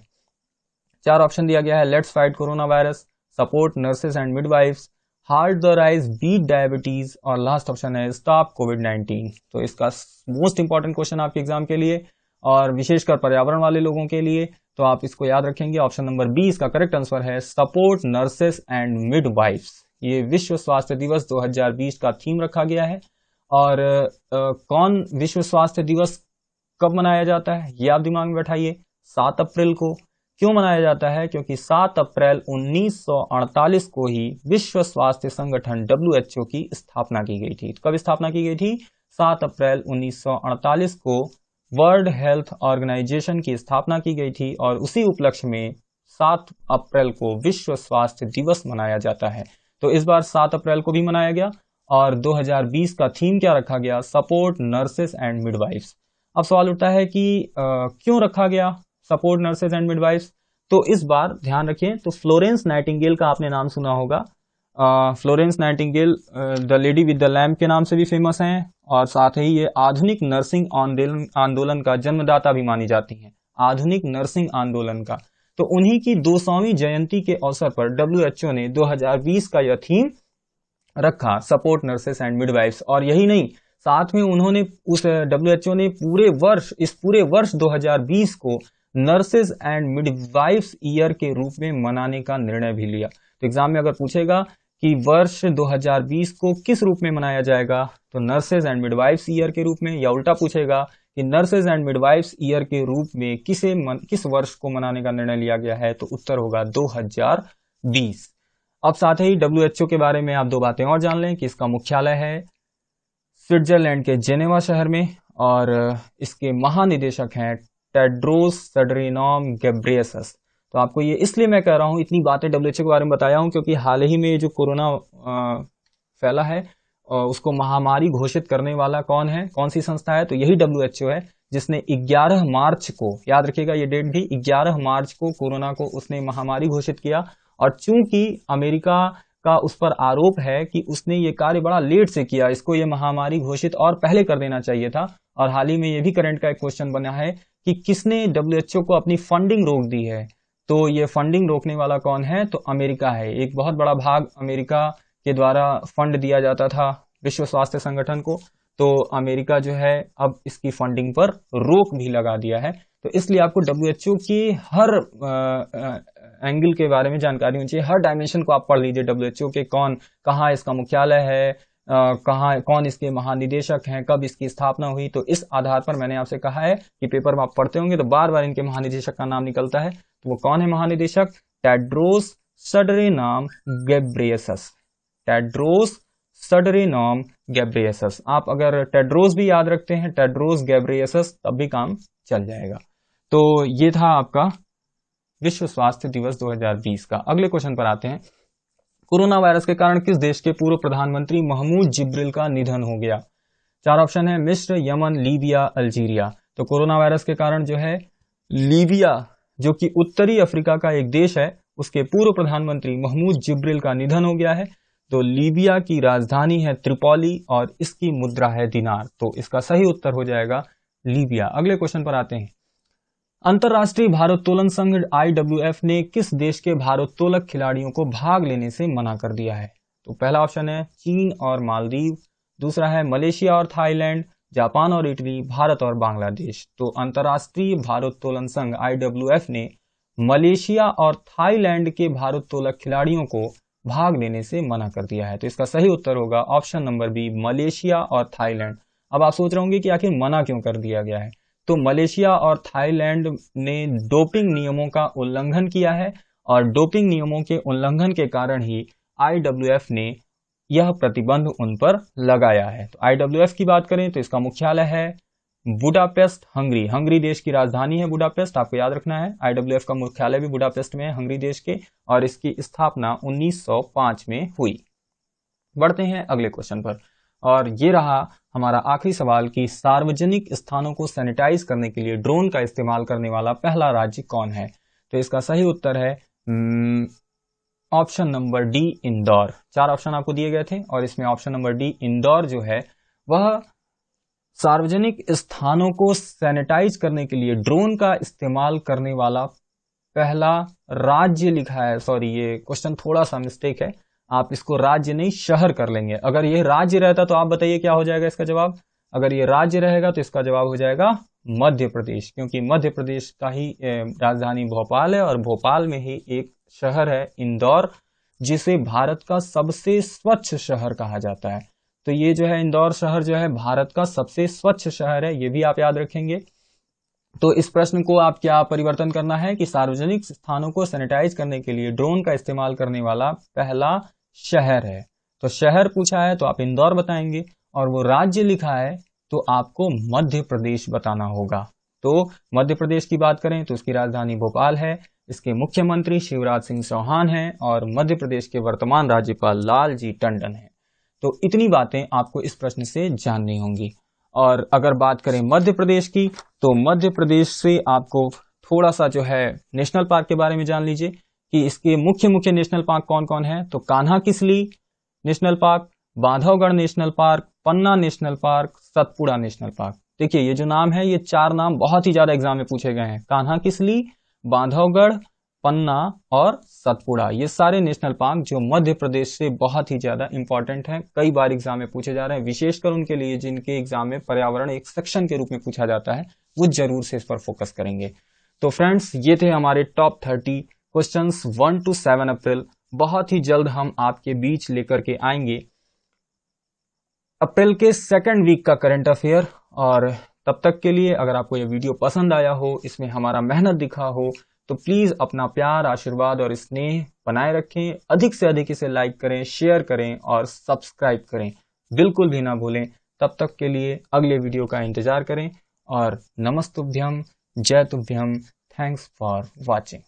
4 ऑप्शन दिया गया है। Let's fight corona virus, support nurses and midwifes, halt the rise, beat diabetes और लास्ट ऑप्शन है स्टॉप कोविड-19। तो इसका मोस्ट इंपॉर्टेंट क्वेश्चन आपके एग्जाम के लिए और विशेषकर पर्यावरण वाले लोगों के लिए, तो आप इसको याद रखेंगे। ऑप्शन नंबर बी इसका करेक्ट आंसर है, सपोर्ट नर्सेस एंड मिडवाइफ्स। ये विश्व स्वास्थ्य दिवस 2020 का थीम रखा गया है। और कौन विश्व स्वास्थ्य दिवस कब मनाया जाता है ये आप दिमाग में बैठाइए। 7 अप्रैल को। क्यों मनाया जाता है? क्योंकि 7 अप्रैल 1948 को ही विश्व स्वास्थ्य संगठन WHO की स्थापना की गई थी। कब स्थापना की गई थी? 7 अप्रैल 1948 को वर्ल्ड हेल्थ ऑर्गेनाइजेशन की स्थापना की गई थी और उसी उपलक्ष्य में 7 अप्रैल को विश्व स्वास्थ्य दिवस मनाया जाता है। तो इस बार 7 अप्रैल को भी मनाया गया और 2020 का थीम क्या रखा गया? Support nurses and midwives. अब सवाल उठता है कि क्यों रखा गया सपोर्ट नर्सेस एंड मिडवाइफ्स? तो इस बार ध्यान रखिए, तो फ्लोरेंस नाइटिंगेल का आपने नाम सुना होगा। Florence Nightingale the lady with the lamp के नाम से भी फेमस हैं और साथ ही ये आधुनिक नर्सिंग आंदोलन का जन्मदाता भी मानी जाती हैं। आधुनिक नर्सिंग आंदोलन का। तो उन्हीं की 200वीं जयंती के अवसर पर WHO ने 2020 का यह थीम रखा, सपोर्ट नर्सेस एंड मिडवाइफ्स। और यही नहीं, साथ में उन्होंने WHO ने इस पूरे वर्ष 2020 को नर्सेस एंड मिडवाइफ्स ईयर के रूप में मनाने का निर्णय भी लिया। तो एग्जाम में अगर पूछेगा कि वर्ष 2020 को किस रूप में मनाया जाएगा, तो नर्सेस एंड मिडवाइफ्स ईयर के रूप में, या उल्टा पूछेगा कि नर्सेस एंड मिडवाइफ्स ईयर के रूप में किस वर्ष को मनाने का निर्णय लिया गया है, तो उत्तर होगा 2020। अब साथ ही WHO के बारे में आप 2 बातें और जान लें कि इसका मुख्यालय है स्विट्जरलैंड के जेनेवा शहर में और इसके महानिदेशक हैं टेड्रोस अधानोम घेब्रेयेसस। तो आपको ये इसलिए मैं कह रहा हूं, इतनी बातें WHO के बारे में बताया हूं क्योंकि हाल ही में जो कोरोना फैला है उसको महामारी घोषित करने वाला कौन है, कौन सी संस्था है? तो यही WHO है, जिसने 11 मार्च को, याद रखिएगा ये डेट भी, 11 मार्च को कोरोना को उसने महामारी घोषित किया। और चूंकि अमेरिका का उस पर आरोप है कि उसने ये कार्य बड़ा लेट से किया, इसको ये महामारी घोषित और पहले कर देना चाहिए था। और हाल ही में ये भी करंट का एक क्वेश्चन बना है कि किसने WHO को अपनी फंडिंग रोक दी है। तो ये फंडिंग रोकने वाला कौन है? तो अमेरिका है। एक बहुत बड़ा भाग अमेरिका के द्वारा फंड दिया जाता था विश्व स्वास्थ्य संगठन को, तो अमेरिका जो है अब इसकी फंडिंग पर रोक भी लगा दिया है। तो इसलिए आपको WHO की हर एंगल के बारे में जानकारी होनी चाहिए, हर डायमेंशन को आप पढ़ लीजिए। WHO के कहाँ इसका मुख्यालय है, कौन इसके महानिदेशक हैं, कब इसकी स्थापना हुई। तो इस आधार पर मैंने आपसे कहा है कि पेपर में आप पढ़ते होंगे तो बार बार इनके महानिदेशक का नाम निकलता है। तो वो कौन है महानिदेशक? Tedros Adhanom Ghebreyesus. Tedros Adhanom Ghebreyesus. आप अगर टेड्रोस भी याद रखते हैं, टेड्रोस घेब्रेयेसस, तब भी काम चल जाएगा। तो ये था आपका विश्व स्वास्थ्य दिवस 2020 का। अगले क्वेश्चन पर आते हैं। कोरोना वायरस के कारण किस देश के पूर्व प्रधानमंत्री महमूद जिब्रिल का निधन हो गया? 4 ऑप्शन है मिस्र, यमन, लीबिया, अल्जीरिया। तो कोरोना वायरस के कारण जो है लीबिया, जो कि उत्तरी अफ्रीका का एक देश है, उसके पूर्व प्रधानमंत्री महमूद जिब्रिल का निधन हो गया है। तो लीबिया की राजधानी है त्रिपोली और इसकी मुद्रा है दिनार। तो इसका सही उत्तर हो जाएगा लीबिया। अगले क्वेश्चन पर आते हैं। अंतरराष्ट्रीय भारोत्तोलन संघ IWF ने किस देश के भारोत्तोलक खिलाड़ियों को भाग लेने से मना कर दिया है? तो पहला ऑप्शन है चीन और मालदीव, दूसरा है मलेशिया और थाईलैंड, जापान और इटली, भारत और बांग्लादेश। तो अंतरराष्ट्रीय भारोत्तोलन संघ IWF ने मलेशिया और थाईलैंड के भारोत्तोलक खिलाड़ियों को भाग लेने से मना कर दिया है। तो इसका सही उत्तर होगा ऑप्शन नंबर बी, मलेशिया और थाईलैंड। अब आप सोच रहे होंगे कि आखिर मना क्यों कर दिया गया है? तो मलेशिया और थाईलैंड ने डोपिंग नियमों का उल्लंघन किया है और डोपिंग नियमों के उल्लंघन के कारण ही IWF ने यह प्रतिबंध उन पर लगाया है। तो IWF की बात करें तो इसका मुख्यालय है बुडापेस्ट, हंगरी। हंगरी देश की राजधानी है बुडापेस्ट, आपको याद रखना है। IWF का मुख्यालय भी बुडापेस्ट में है, हंगरी देश के, और इसकी स्थापना 1905 में हुई। बढ़ते हैं अगले क्वेश्चन पर, और ये रहा हमारा आखिरी सवाल कि सार्वजनिक स्थानों को सैनिटाइज करने के लिए ड्रोन का इस्तेमाल करने वाला पहला राज्य कौन है? तो इसका सही उत्तर है option number D, Indore. 4 option आपको दिए गए थे और इसमें ऑप्शन नंबर डी, इंदौर जो है वह सार्वजनिक स्थानों को सैनिटाइज करने के लिए ड्रोन का इस्तेमाल करने वाला पहला राज्य लिखा है। सॉरी, ये क्वेश्चन थोड़ा सा मिस्टेक है, आप इसको राज्य नहीं शहर कर लेंगे। अगर ये राज्य रहता तो आप बताइए क्या हो जाएगा इसका जवाब? अगर ये राज्य रहेगा तो इसका जवाब हो जाएगा मध्य प्रदेश, क्योंकि मध्य प्रदेश का ही राजधानी भोपाल है और भोपाल में ही एक शहर है इंदौर, जिसे भारत का सबसे स्वच्छ शहर कहा जाता है। तो ये जो है इंदौर शहर जो है भारत का सबसे स्वच्छ शहर है, ये भी आप याद रखेंगे। तो इस प्रश्न को आप क्या परिवर्तन करना है कि सार्वजनिक स्थानों को सैनिटाइज करने के लिए ड्रोन का इस्तेमाल करने वाला पहला शहर है। तो शहर पूछा है तो आप इंदौर बताएंगे, और वो राज्य लिखा है तो आपको मध्य प्रदेश बताना होगा। तो मध्य प्रदेश की बात करें तो उसकी राजधानी भोपाल है, इसके मुख्यमंत्री शिवराज सिंह चौहान हैं और मध्य प्रदेश के वर्तमान राज्यपाल लालजी टंडन हैं। तो इतनी बातें आपको इस प्रश्न से जाननी होंगी। और अगर बात करें मध्य प्रदेश की, तो मध्य प्रदेश से आपको थोड़ा सा जो है नेशनल पार्क के बारे में जान लीजिए कि इसके मुख्य नेशनल पार्क कौन कौन है। तो Kanha Kisli national park, Bandhavgarh national park, Panna national park, Satpura national park. देखिए ये जो नाम है, ये 4 नाम बहुत ही ज्यादा एग्जाम में पूछे गए हैं। कान्हा किसली, बांधवगढ़, पन्ना और सतपुड़ा, ये सारे नेशनल पार्क जो मध्य प्रदेश से बहुत ही ज्यादा इंपॉर्टेंट हैं, कई बार एग्जाम में पूछे जा रहे हैं। विशेषकर उनके लिए जिनके एग्जाम में पर्यावरण एक सेक्शन के रूप में पूछा जाता है, वो जरूर से इस पर फोकस करेंगे। तो फ्रेंड्स, ये थे हमारे टॉप 30 क्वेश्चंस 1 to 7 अप्रैल। बहुत ही जल्द हम आपके बीच लेकर के आएंगे अप्रैल के 2nd वीक का करंट अफेयर। और तब तक के लिए अगर आपको ये वीडियो पसंद आया हो, इसमें हमारा मेहनत दिखा हो, तो प्लीज अपना प्यार, आशीर्वाद और स्नेह बनाए रखें। अधिक से अधिक इसे लाइक करें, शेयर करें और सब्सक्राइब करें, बिल्कुल भी ना भूलें। तब तक के लिए अगले वीडियो का इंतजार करें और नमस्तुभ्यम, जय तुभ्यम, थैंक्स फॉर वॉचिंग।